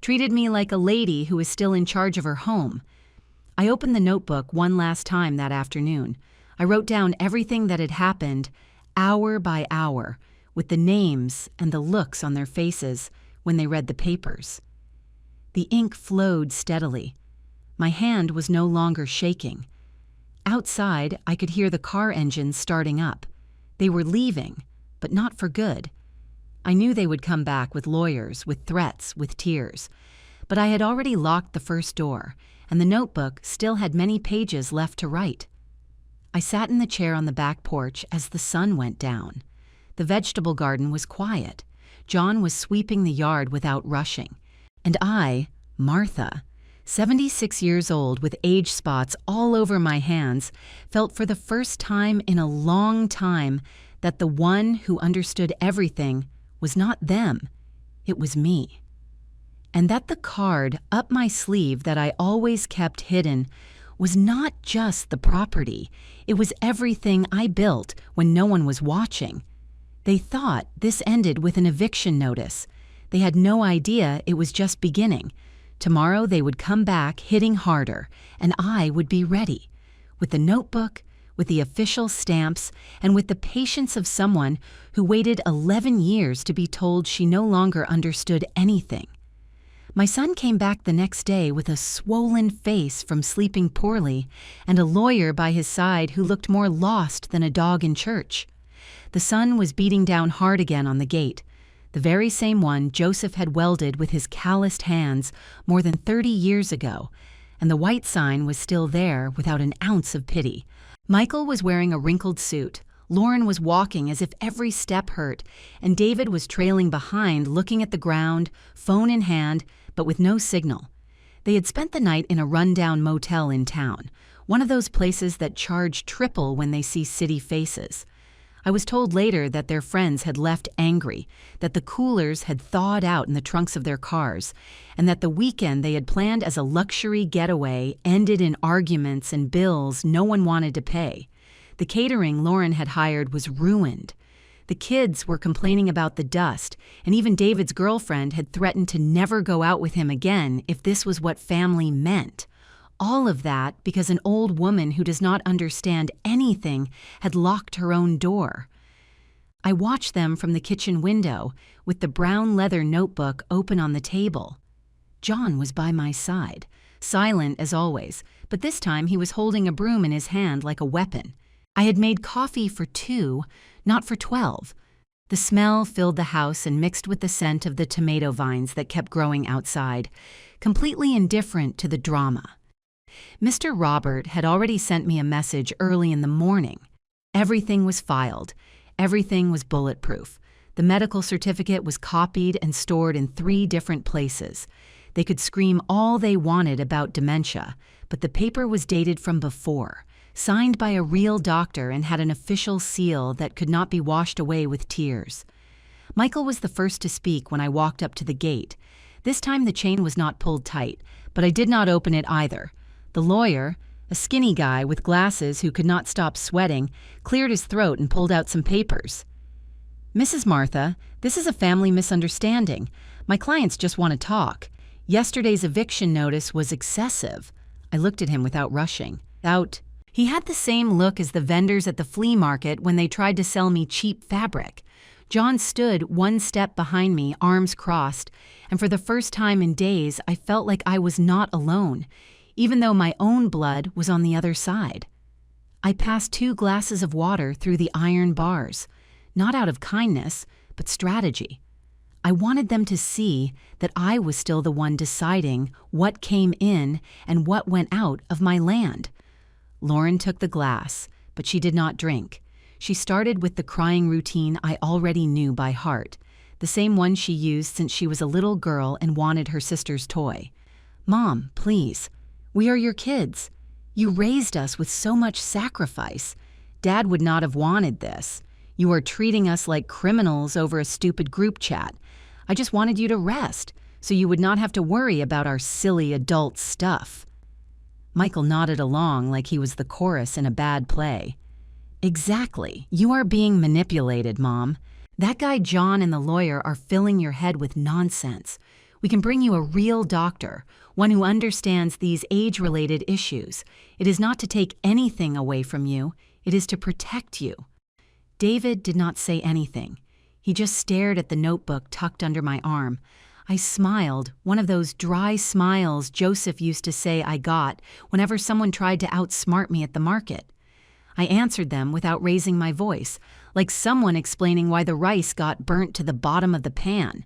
treated me like a lady who is still in charge of her home. I opened the notebook one last time that afternoon. I wrote down everything that had happened, hour by hour, with the names and the looks on their faces when they read the papers. The ink flowed steadily. My hand was no longer shaking. Outside, I could hear the car engine starting up. They were leaving, but not for good. I knew they would come back with lawyers, with threats, with tears. But I had already locked the first door, and the notebook still had many pages left to write. I sat in the chair on the back porch as the sun went down. The vegetable garden was quiet. John was sweeping the yard without rushing. And I, Martha, 76 years old with age spots all over my hands, felt for the first time in a long time that the one who understood everything was not them, it was me. And that the card up my sleeve that I always kept hidden was not just the property, it was everything I built when no one was watching. They thought this ended with an eviction notice. They had no idea it was just beginning. Tomorrow they would come back hitting harder, and I would be ready. With the notebook, with the official stamps, and with the patience of someone who waited 11 years to be told she no longer understood anything. My son came back the next day with a swollen face from sleeping poorly, and a lawyer by his side who looked more lost than a dog in church. The sun was beating down hard again on the gate, the very same one Joseph had welded with his calloused hands more than 30 years ago, and the white sign was still there without an ounce of pity. Michael was wearing a wrinkled suit. Lauren was walking as if every step hurt, and David was trailing behind, looking at the ground, phone in hand, but with no signal. They had spent the night in a rundown motel in town, one of those places that charge triple when they see city faces. I was told later that their friends had left angry, that the coolers had thawed out in the trunks of their cars, and that the weekend they had planned as a luxury getaway ended in arguments and bills no one wanted to pay. The catering Lauren had hired was ruined. The kids were complaining about the dust, and even David's girlfriend had threatened to never go out with him again if this was what family meant. All of that because an old woman who does not understand anything had locked her own door. I watched them from the kitchen window, with the brown leather notebook open on the table. John was by my side, silent as always, but this time he was holding a broom in his hand like a weapon. I had made coffee for 2, not for 12. The smell filled the house and mixed with the scent of the tomato vines that kept growing outside, completely indifferent to the drama. Mr. Robert had already sent me a message early in the morning. Everything was filed. Everything was bulletproof. The medical certificate was copied and stored in 3 different places. They could scream all they wanted about dementia, but the paper was dated from before, signed by a real doctor, and had an official seal that could not be washed away with tears. Michael was the first to speak when I walked up to the gate. This time the chain was not pulled tight, but I did not open it either. The lawyer, a skinny guy with glasses who could not stop sweating, cleared his throat and pulled out some papers. "Mrs. Martha, this is a family misunderstanding. My clients just want to talk. Yesterday's eviction notice was excessive." I looked at him without rushing. He had the same look as the vendors at the flea market when they tried to sell me cheap fabric. John stood 1 step behind me, arms crossed, and for the first time in days I felt like I was not alone, even though my own blood was on the other side. I passed 2 glasses of water through the iron bars, not out of kindness, but strategy. I wanted them to see that I was still the one deciding what came in and what went out of my land. Lauren took the glass, but she did not drink. She started with the crying routine I already knew by heart, the same one she used since she was a little girl and wanted her sister's toy. "Mom, please. We are your kids. You raised us with so much sacrifice. Dad would not have wanted this. You are treating us like criminals over a stupid group chat. I just wanted you to rest, so you would not have to worry about our silly adult stuff." Michael nodded along like he was the chorus in a bad play. "Exactly. You are being manipulated, Mom. That guy John and the lawyer are filling your head with nonsense. We can bring you a real doctor, one who understands these age-related issues. It is not to take anything away from you. It is to protect you." David did not say anything. He just stared at the notebook tucked under my arm. I smiled, one of those dry smiles Joseph used to say I got whenever someone tried to outsmart me at the market. I answered them without raising my voice, like someone explaining why the rice got burnt to the bottom of the pan.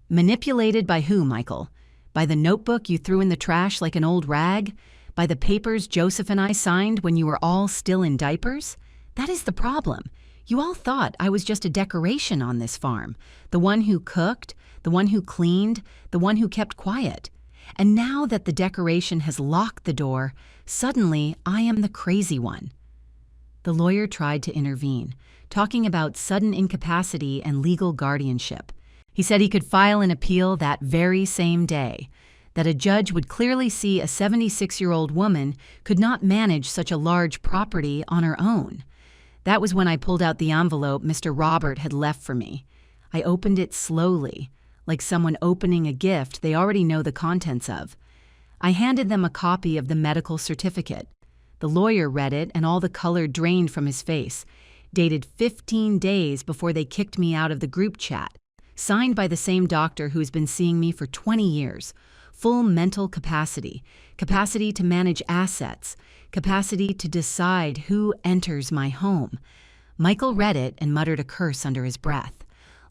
Manipulated by who, Michael? By the notebook you threw in the trash like an old rag? By the papers Joseph and I signed when you were all still in diapers? That is the problem. You all thought I was just a decoration on this farm, the one who cooked, the one who cleaned, the one who kept quiet. And now that the decoration has locked the door, suddenly I am the crazy one. The lawyer tried to intervene, talking about sudden incapacity and legal guardianship. He said he could file an appeal that very same day, that a judge would clearly see a 76-year-old woman could not manage such a large property on her own. That was when I pulled out the envelope Mr. Robert had left for me. I opened it slowly, like someone opening a gift they already know the contents of. I handed them a copy of the medical certificate. The lawyer read it and all the color drained from his face, dated 15 days before they kicked me out of the group chat, signed by the same doctor who's been seeing me for 20 years. Full mental capacity, capacity to manage assets, capacity to decide who enters my home. Michael read it and muttered a curse under his breath.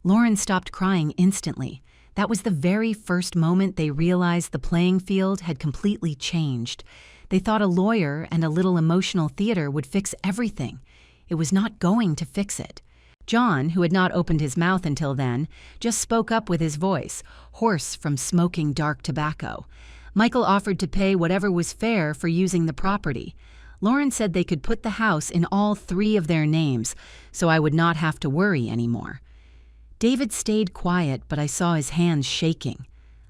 Lauren stopped crying instantly. That was the very first moment they realized the playing field had completely changed. They thought a lawyer and a little emotional theater would fix everything. It was not going to fix it. John, who had not opened his mouth until then, just spoke up with his voice, hoarse from smoking dark tobacco. Michael offered to pay whatever was fair for using the property. Lauren said they could put the house in all 3 of their names, so I would not have to worry anymore. David stayed quiet, but I saw his hands shaking.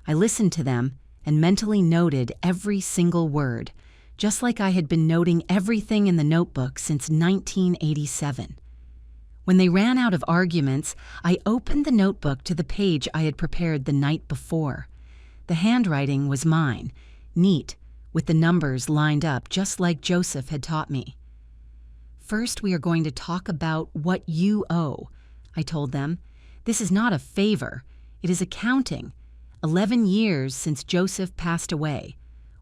I listened to them and mentally noted every single word, just like I had been noting everything in the notebook since 1987. When they ran out of arguments, I opened the notebook to the page I had prepared the night before. The handwriting was mine, neat, with the numbers lined up just like Joseph had taught me. First, we are going to talk about what you owe, I told them. This is not a favor. It is accounting. 11 years since Joseph passed away.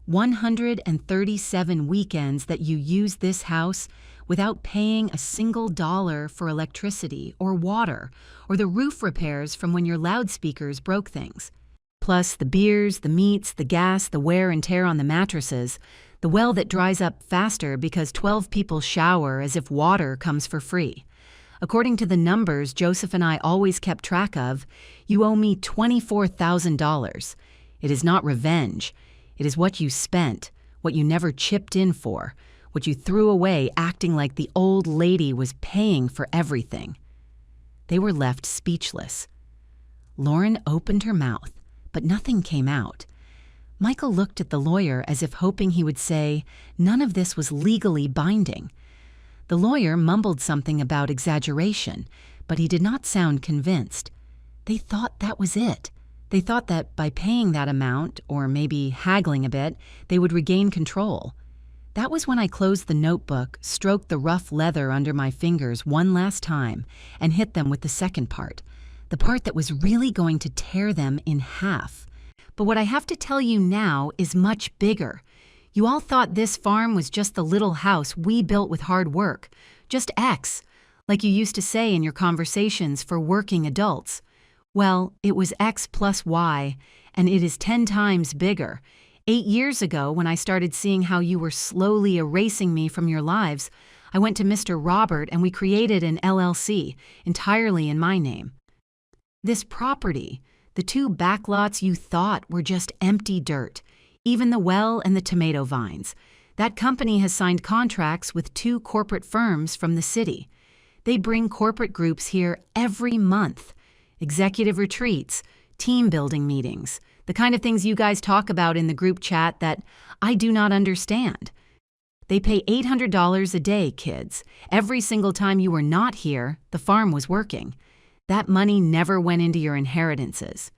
137 weekends that you used this house without paying a single dollar for electricity or water or the roof repairs from when your loudspeakers broke things. Plus the beers, the meats, the gas, the wear and tear on the mattresses, the well that dries up faster because 12 people shower as if water comes for free. According to the numbers Joseph and I always kept track of, you owe me $24,000. It is not revenge. It is what you spent, what you never chipped in for, what you threw away acting like the old lady was paying for everything. They were left speechless. Lauren opened her mouth, but nothing came out. Michael looked at the lawyer as if hoping he would say none of this was legally binding. The lawyer mumbled something about exaggeration, but he did not sound convinced. They thought that was it. They thought that by paying that amount, or maybe haggling a bit, they would regain control. That was when I closed the notebook, stroked the rough leather under my fingers one last time, and hit them with the second part, the part that was really going to tear them in half. But what I have to tell you now is much bigger. You all thought this farm was just the little house we built with hard work, just X, like you used to say in your conversations for working adults. Well, it was X plus Y, and it is 10 times bigger. 8 years ago, when I started seeing how you were slowly erasing me from your lives, I went to Mr. Robert and we created an LLC, entirely in my name. This property, the 2 backlots you thought were just empty dirt, even the well and the tomato vines. That company has signed contracts with 2 corporate firms from the city. They bring corporate groups here every month. Executive retreats, team building meetings, the kind of things you guys talk about in the group chat that I do not understand. They pay $800 a day, kids. Every single time you were not here, the farm was working. That money never went into your inheritances.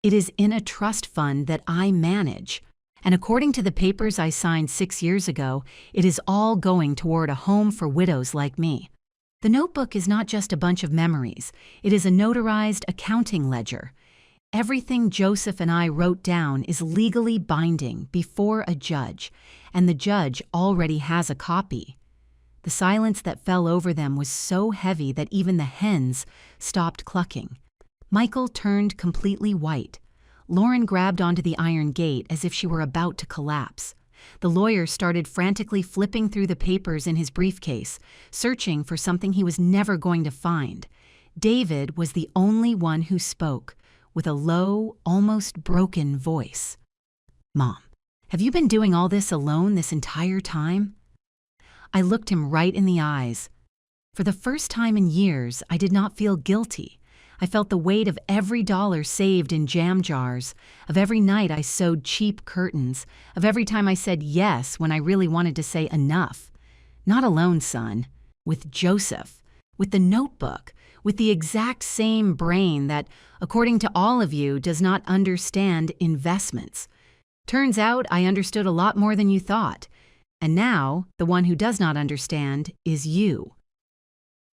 It is in a trust fund that I manage, and according to the papers I signed 6 years ago, it is all going toward a home for widows like me. The notebook is not just a bunch of memories. It is a notarized accounting ledger. Everything Joseph and I wrote down is legally binding before a judge, and the judge already has a copy. The silence that fell over them was so heavy that even the hens stopped clucking. Michael turned completely white. Lauren grabbed onto the iron gate as if she were about to collapse. The lawyer started frantically flipping through the papers in his briefcase, searching for something he was never going to find. David was the only one who spoke, with a low, almost broken voice. "Mom, have you been doing all this alone this entire time?" I looked him right in the eyes. For the first time in years, I did not feel guilty. I felt the weight of every dollar saved in jam jars, of every night I sewed cheap curtains, of every time I said yes when I really wanted to say enough. Not alone, son. With Joseph. With the notebook. With the exact same brain that, according to all of you, does not understand investments. Turns out I understood a lot more than you thought. And now, the one who does not understand is you.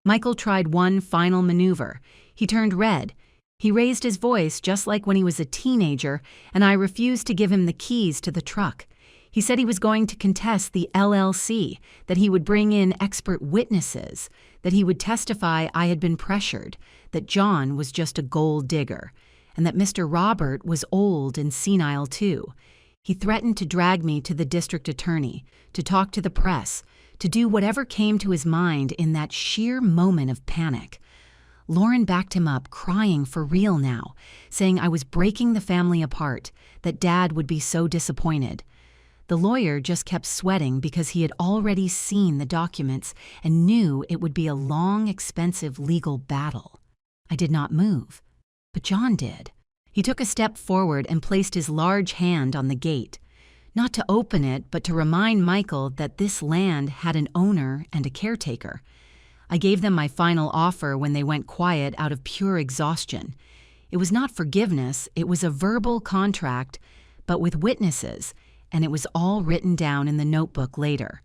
Michael tried one final maneuver. He turned red. He raised his voice just like when he was a teenager, and I refused to give him the keys to the truck. He said he was going to contest the LLC, that he would bring in expert witnesses, that he would testify I had been pressured, that John was just a gold digger, and that Mr. Robert was old and senile too. He threatened to drag me to the district attorney, to talk to the press, to do whatever came to his mind in that sheer moment of panic. Lauren backed him up, crying for real now, saying I was breaking the family apart, that Dad would be so disappointed. The lawyer just kept sweating because he had already seen the documents and knew it would be a long, expensive legal battle. I did not move, but John did. He took a step forward and placed his large hand on the gate. Not to open it, but to remind Michael that this land had an owner and a caretaker. I gave them my final offer when they went quiet out of pure exhaustion. It was not forgiveness, it was a verbal contract, but with witnesses, and it was all written down in the notebook later.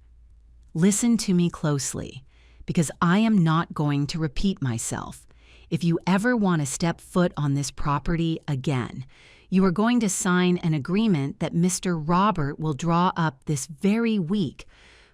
Listen to me closely, because I am not going to repeat myself. If you ever want to step foot on this property again, you are going to sign an agreement that Mr. Robert will draw up this very week.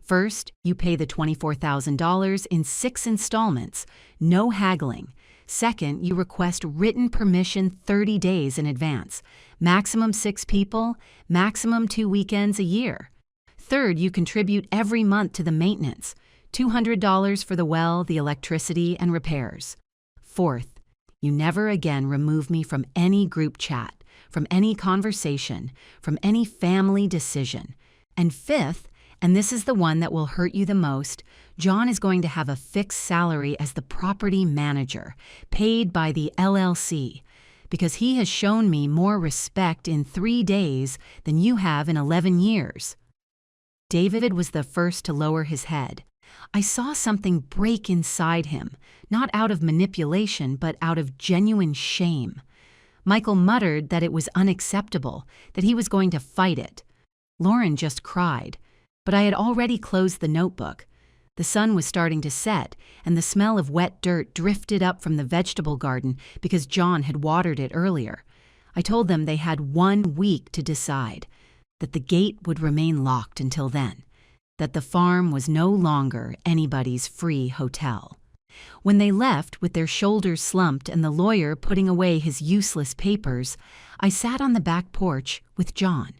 First, you pay the $24,000 in 6 installments, no haggling. Second, you request written permission 30 days in advance. Maximum 6 people, maximum 2 weekends a year. Third, you contribute every month to the maintenance, $200 for the well, the electricity, and repairs. Fourth, you never again remove me from any group chat, from any conversation, from any family decision. And fifth, and this is the one that will hurt you the most, John is going to have a fixed salary as the property manager, paid by the LLC, because he has shown me more respect in 3 days than you have in 11 years. David was the first to lower his head. I saw something break inside him, not out of manipulation, but out of genuine shame. Michael muttered that it was unacceptable, that he was going to fight it. Lauren just cried, but I had already closed the notebook. The sun was starting to set, and the smell of wet dirt drifted up from the vegetable garden because John had watered it earlier. I told them they had 1 week to decide, that the gate would remain locked until then, that the farm was no longer anybody's free hotel. When they left with their shoulders slumped and the lawyer putting away his useless papers, I sat on the back porch with John.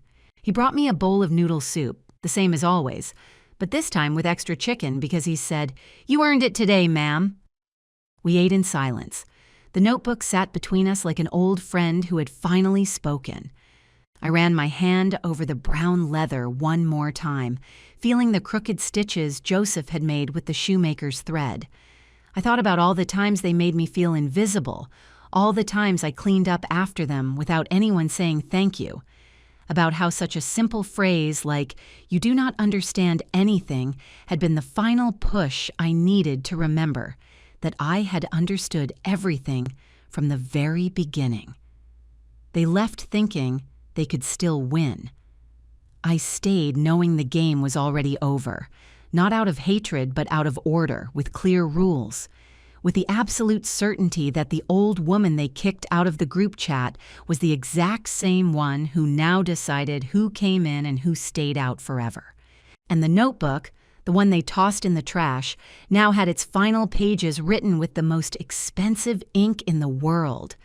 He brought me a bowl of noodle soup, the same as always, but this time with extra chicken because he said, "You earned it today, ma'am." We ate in silence. The notebook sat between us like an old friend who had finally spoken. I ran my hand over the brown leather one more time, feeling the crooked stitches Joseph had made with the shoemaker's thread. I thought about all the times they made me feel invisible, all the times I cleaned up after them without anyone saying thank you, about how such a simple phrase like, "You do not understand anything," had been the final push I needed to remember that I had understood everything from the very beginning. They left thinking they could still win. I stayed knowing the game was already over, not out of hatred but out of order, with clear rules, with the absolute certainty that the old woman they kicked out of the group chat was the exact same one who now decided who came in and who stayed out forever. And the notebook, the one they tossed in the trash, now had its final pages written with the most expensive ink in the world,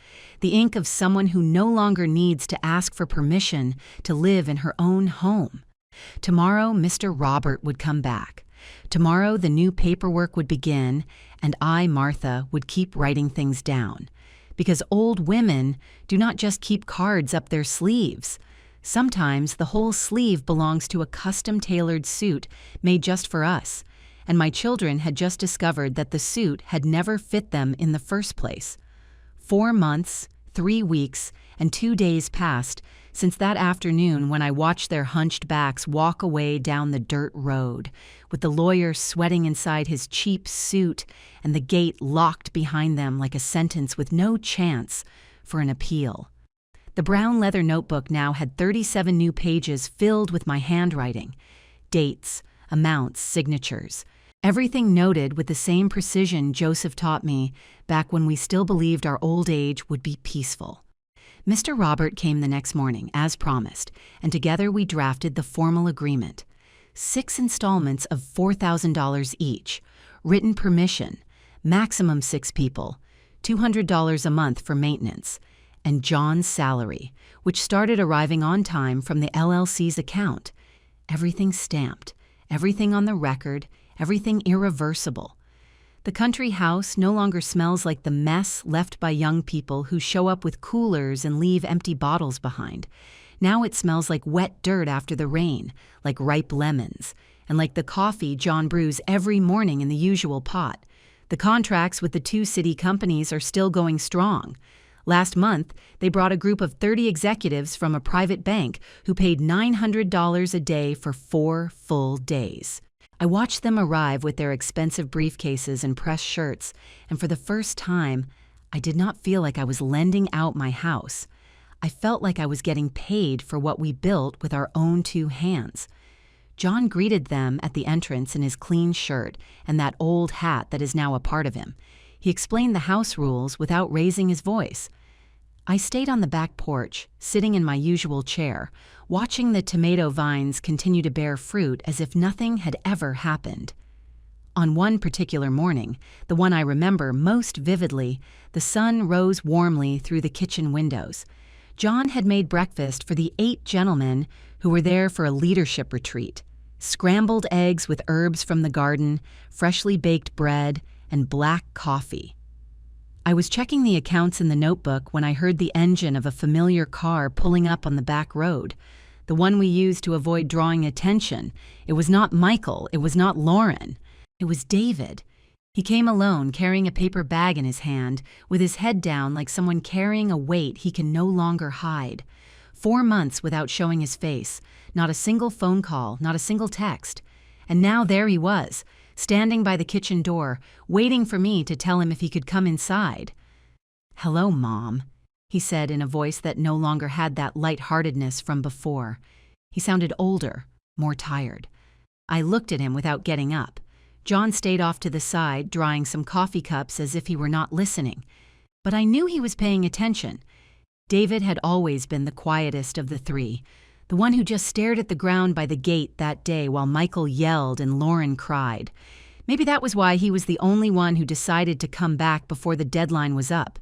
the ink of someone who no longer needs to ask for permission to live in her own home. Tomorrow, Mr. Robert would come back. Tomorrow, the new paperwork would begin, and I, Martha, would keep writing things down. Because old women do not just keep cards up their sleeves. Sometimes the whole sleeve belongs to a custom-tailored suit made just for us, and my children had just discovered that the suit had never fit them in the first place. 4 months, 3 weeks, and 2 days passed since that afternoon when I watched their hunched backs walk away down the dirt road, with the lawyer sweating inside his cheap suit and the gate locked behind them like a sentence with no chance for an appeal. The brown leather notebook now had 37 new pages filled with my handwriting, dates, amounts, signatures, everything noted with the same precision Joseph taught me back when we still believed our old age would be peaceful. Mr. Robert came the next morning, as promised, and together we drafted the formal agreement. 6 installments of $4,000 each, written permission, maximum 6 people, $200 a month for maintenance, and John's salary, which started arriving on time from the LLC's account. Everything stamped, everything on the record, everything irreversible. The country house no longer smells like the mess left by young people who show up with coolers and leave empty bottles behind. Now it smells like wet dirt after the rain, like ripe lemons, and like the coffee John brews every morning in the usual pot. The contracts with the 2 city companies are still going strong. Last month, they brought a group of 30 executives from a private bank who paid $900 a day for 4 full days. I watched them arrive with their expensive briefcases and pressed shirts, and for the first time, I did not feel like I was lending out my house. I felt like I was getting paid for what we built with our own 2 hands. John greeted them at the entrance in his clean shirt and that old hat that is now a part of him. He explained the house rules without raising his voice. I stayed on the back porch, sitting in my usual chair, watching the tomato vines continue to bear fruit as if nothing had ever happened. On one particular morning, the one I remember most vividly, the sun rose warmly through the kitchen windows. John had made breakfast for the 8 gentlemen who were there for a leadership retreat. Scrambled eggs with herbs from the garden, freshly baked bread, and black coffee. I was checking the accounts in the notebook when I heard the engine of a familiar car pulling up on the back road, the one we used to avoid drawing attention. It was not Michael, it was not Lauren. It was David. He came alone, carrying a paper bag in his hand, with his head down like someone carrying a weight he can no longer hide. 4 months without showing his face, not a single phone call, not a single text. And now there he was, standing by the kitchen door, waiting for me to tell him if he could come inside. "Hello, Mom," he said in a voice that no longer had that lightheartedness from before. He sounded older, more tired. I looked at him without getting up. John stayed off to the side, drying some coffee cups as if he were not listening. But I knew he was paying attention. David had always been the quietest of the 3, the one who just stared at the ground by the gate that day while Michael yelled and Lauren cried. Maybe that was why he was the only one who decided to come back before the deadline was up.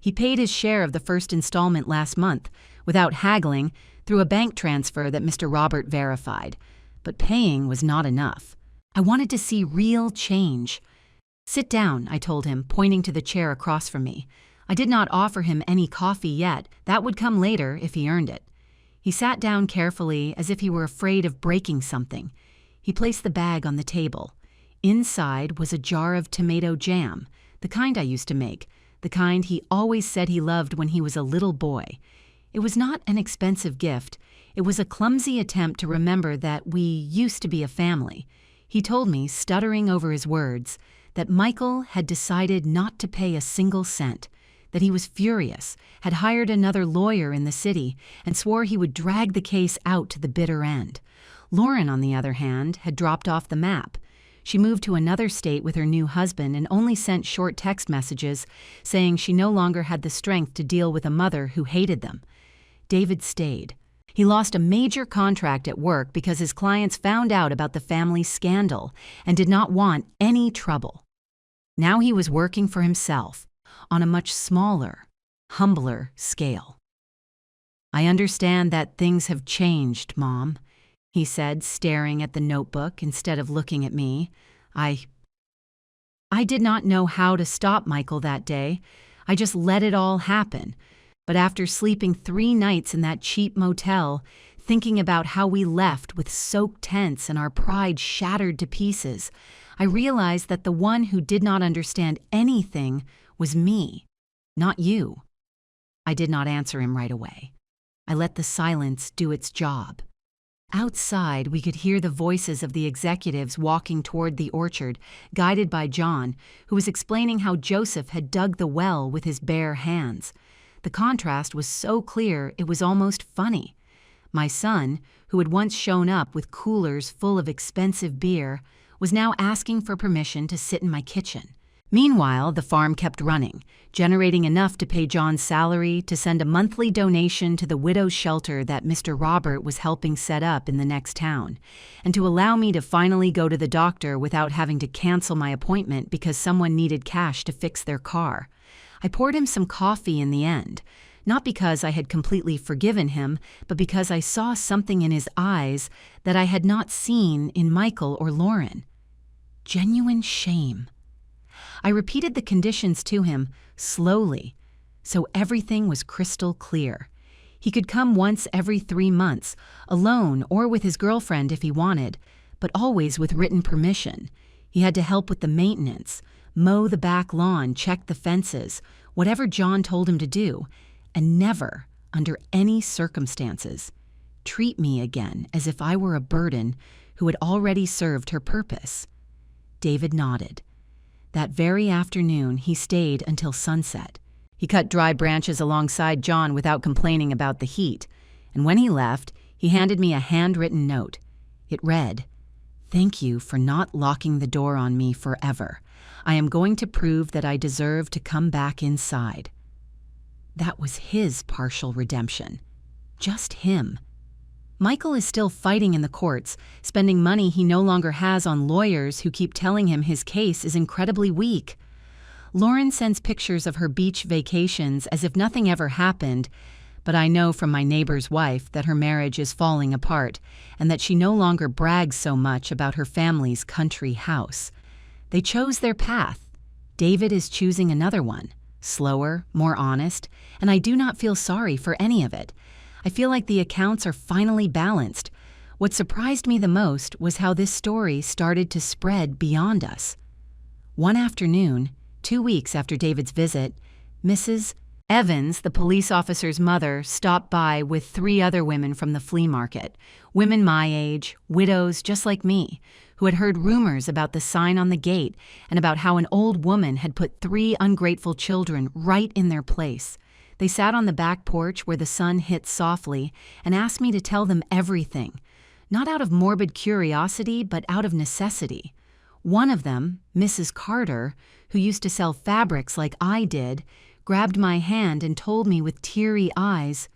He paid his share of the first installment last month, without haggling, through a bank transfer that Mr. Robert verified. But paying was not enough. I wanted to see real change. "Sit down," I told him, pointing to the chair across from me. I did not offer him any coffee yet. That would come later if he earned it. He sat down carefully, as if he were afraid of breaking something. He placed the bag on the table. Inside was a jar of tomato jam, the kind I used to make, the kind he always said he loved when he was a little boy. It was not an expensive gift. It was a clumsy attempt to remember that we used to be a family. He told me, stuttering over his words, that Michael had decided not to pay a single cent, that he was furious, had hired another lawyer in the city, and swore he would drag the case out to the bitter end. Lauren, on the other hand, had dropped off the map. She moved to another state with her new husband and only sent short text messages saying she no longer had the strength to deal with a mother who hated them. David stayed. He lost a major contract at work because his clients found out about the family scandal and did not want any trouble. Now he was working for himself on a much smaller, humbler scale. "I understand that things have changed, Mom," he said, staring at the notebook instead of looking at me. I did not know how to stop Michael that day. I just let it all happen. But after sleeping 3 nights in that cheap motel, thinking about how we left with soaked tents and our pride shattered to pieces, I realized that the one who did not understand anything was me, not you. I did not answer him right away. I let the silence do its job. Outside, we could hear the voices of the executives walking toward the orchard, guided by John, who was explaining how Joseph had dug the well with his bare hands. The contrast was so clear it was almost funny. My son, who had once shown up with coolers full of expensive beer, was now asking for permission to sit in my kitchen. Meanwhile, the farm kept running, generating enough to pay John's salary, to send a monthly donation to the widow's shelter that Mr. Robert was helping set up in the next town, and to allow me to finally go to the doctor without having to cancel my appointment because someone needed cash to fix their car. I poured him some coffee in the end, not because I had completely forgiven him, but because I saw something in his eyes that I had not seen in Michael or Lauren. Genuine shame. I repeated the conditions to him, slowly, so everything was crystal clear. He could come once every 3 months, alone or with his girlfriend if he wanted, but always with written permission. He had to help with the maintenance, mow the back lawn, check the fences, whatever John told him to do, and never, under any circumstances, treat me again as if I were a burden who had already served her purpose. David nodded. That very afternoon, he stayed until sunset. He cut dry branches alongside John without complaining about the heat, and when he left, he handed me a handwritten note. It read, "Thank you for not locking the door on me forever. I am going to prove that I deserve to come back inside." That was his partial redemption. Just him. Michael is still fighting in the courts, spending money he no longer has on lawyers who keep telling him his case is incredibly weak. Lauren sends pictures of her beach vacations as if nothing ever happened, but I know from my neighbor's wife that her marriage is falling apart and that she no longer brags so much about her family's country house. They chose their path. David is choosing another one, slower, more honest, and I do not feel sorry for any of it. I feel like the accounts are finally balanced. What surprised me the most was how this story started to spread beyond us. One afternoon, 2 weeks after David's visit, Mrs. Evans, the police officer's mother, stopped by with 3 other women from the flea market, women my age, widows just like me, who had heard rumors about the sign on the gate and about how an old woman had put 3 ungrateful children right in their place. They sat on the back porch where the sun hit softly and asked me to tell them everything, not out of morbid curiosity, but out of necessity. One of them, Mrs. Carter, who used to sell fabrics like I did, grabbed my hand and told me with teary eyes,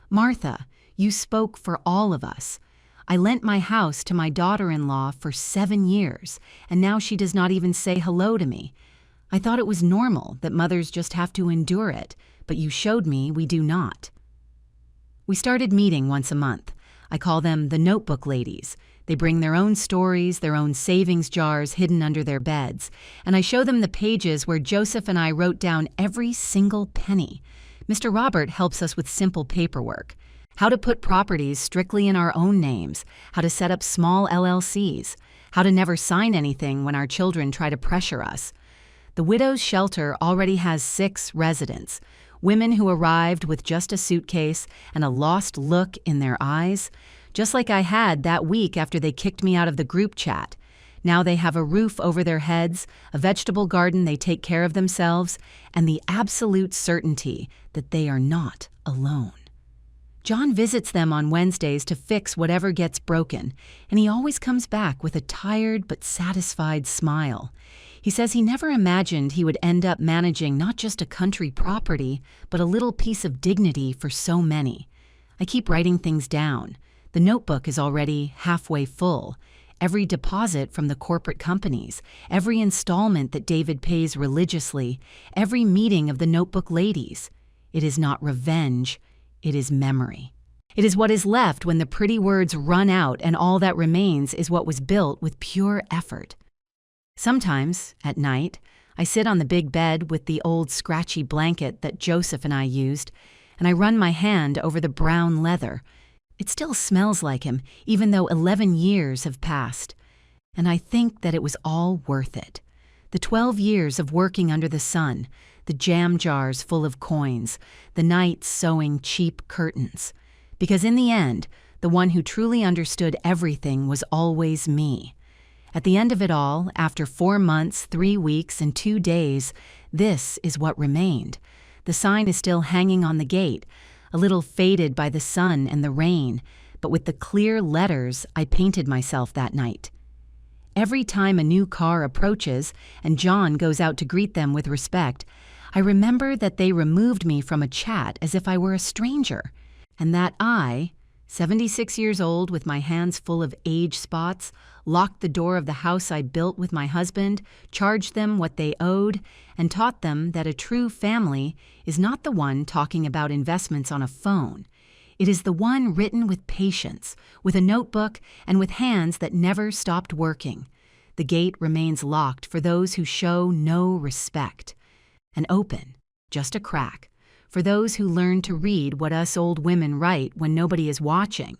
"Martha, you spoke for all of us. I lent my house to my daughter-in-law for 7 years, and now she does not even say hello to me. I thought it was normal that mothers just have to endure it, but you showed me we do not." We started meeting once a month. I call them the Notebook Ladies. They bring their own stories, their own savings jars hidden under their beds, and I show them the pages where Joseph and I wrote down every single penny. Mr. Robert helps us with simple paperwork. How to put properties strictly in our own names, how to set up small LLCs, how to never sign anything when our children try to pressure us. The widow's shelter already has 6 residents, women who arrived with just a suitcase and a lost look in their eyes, just like I had that week after they kicked me out of the group chat. Now they have a roof over their heads, a vegetable garden they take care of themselves, and the absolute certainty that they are not alone. John visits them on Wednesdays to fix whatever gets broken, and he always comes back with a tired but satisfied smile. He says he never imagined he would end up managing not just a country property, but a little piece of dignity for so many. I keep writing things down. The notebook is already halfway full. Every deposit from the corporate companies, every installment that David pays religiously, every meeting of the notebook ladies. It is not revenge, it is memory. It is what is left when the pretty words run out and all that remains is what was built with pure effort. Sometimes, at night, I sit on the big bed with the old scratchy blanket that Joseph and I used, and I run my hand over the brown leather. It still smells like him, even though 11 years have passed. And I think that it was all worth it. The 12 years of working under the sun, the jam jars full of coins, the nights sewing cheap curtains. Because in the end, the one who truly understood everything was always me. At the end of it all, after 4 months, 3 weeks, and 2 days, this is what remained. The sign is still hanging on the gate, a little faded by the sun and the rain, but with the clear letters I painted myself that night. Every time a new car approaches and John goes out to greet them with respect, I remember that they removed me from a chat as if I were a stranger, and that I, 76 years old with my hands full of age spots, locked the door of the house I built with my husband, charged them what they owed, and taught them that a true family is not the one talking about investments on a phone. It is the one written with patience, with a notebook, and with hands that never stopped working. The gate remains locked for those who show no respect, and open, just a crack, for those who learn to read what us old women write when nobody is watching.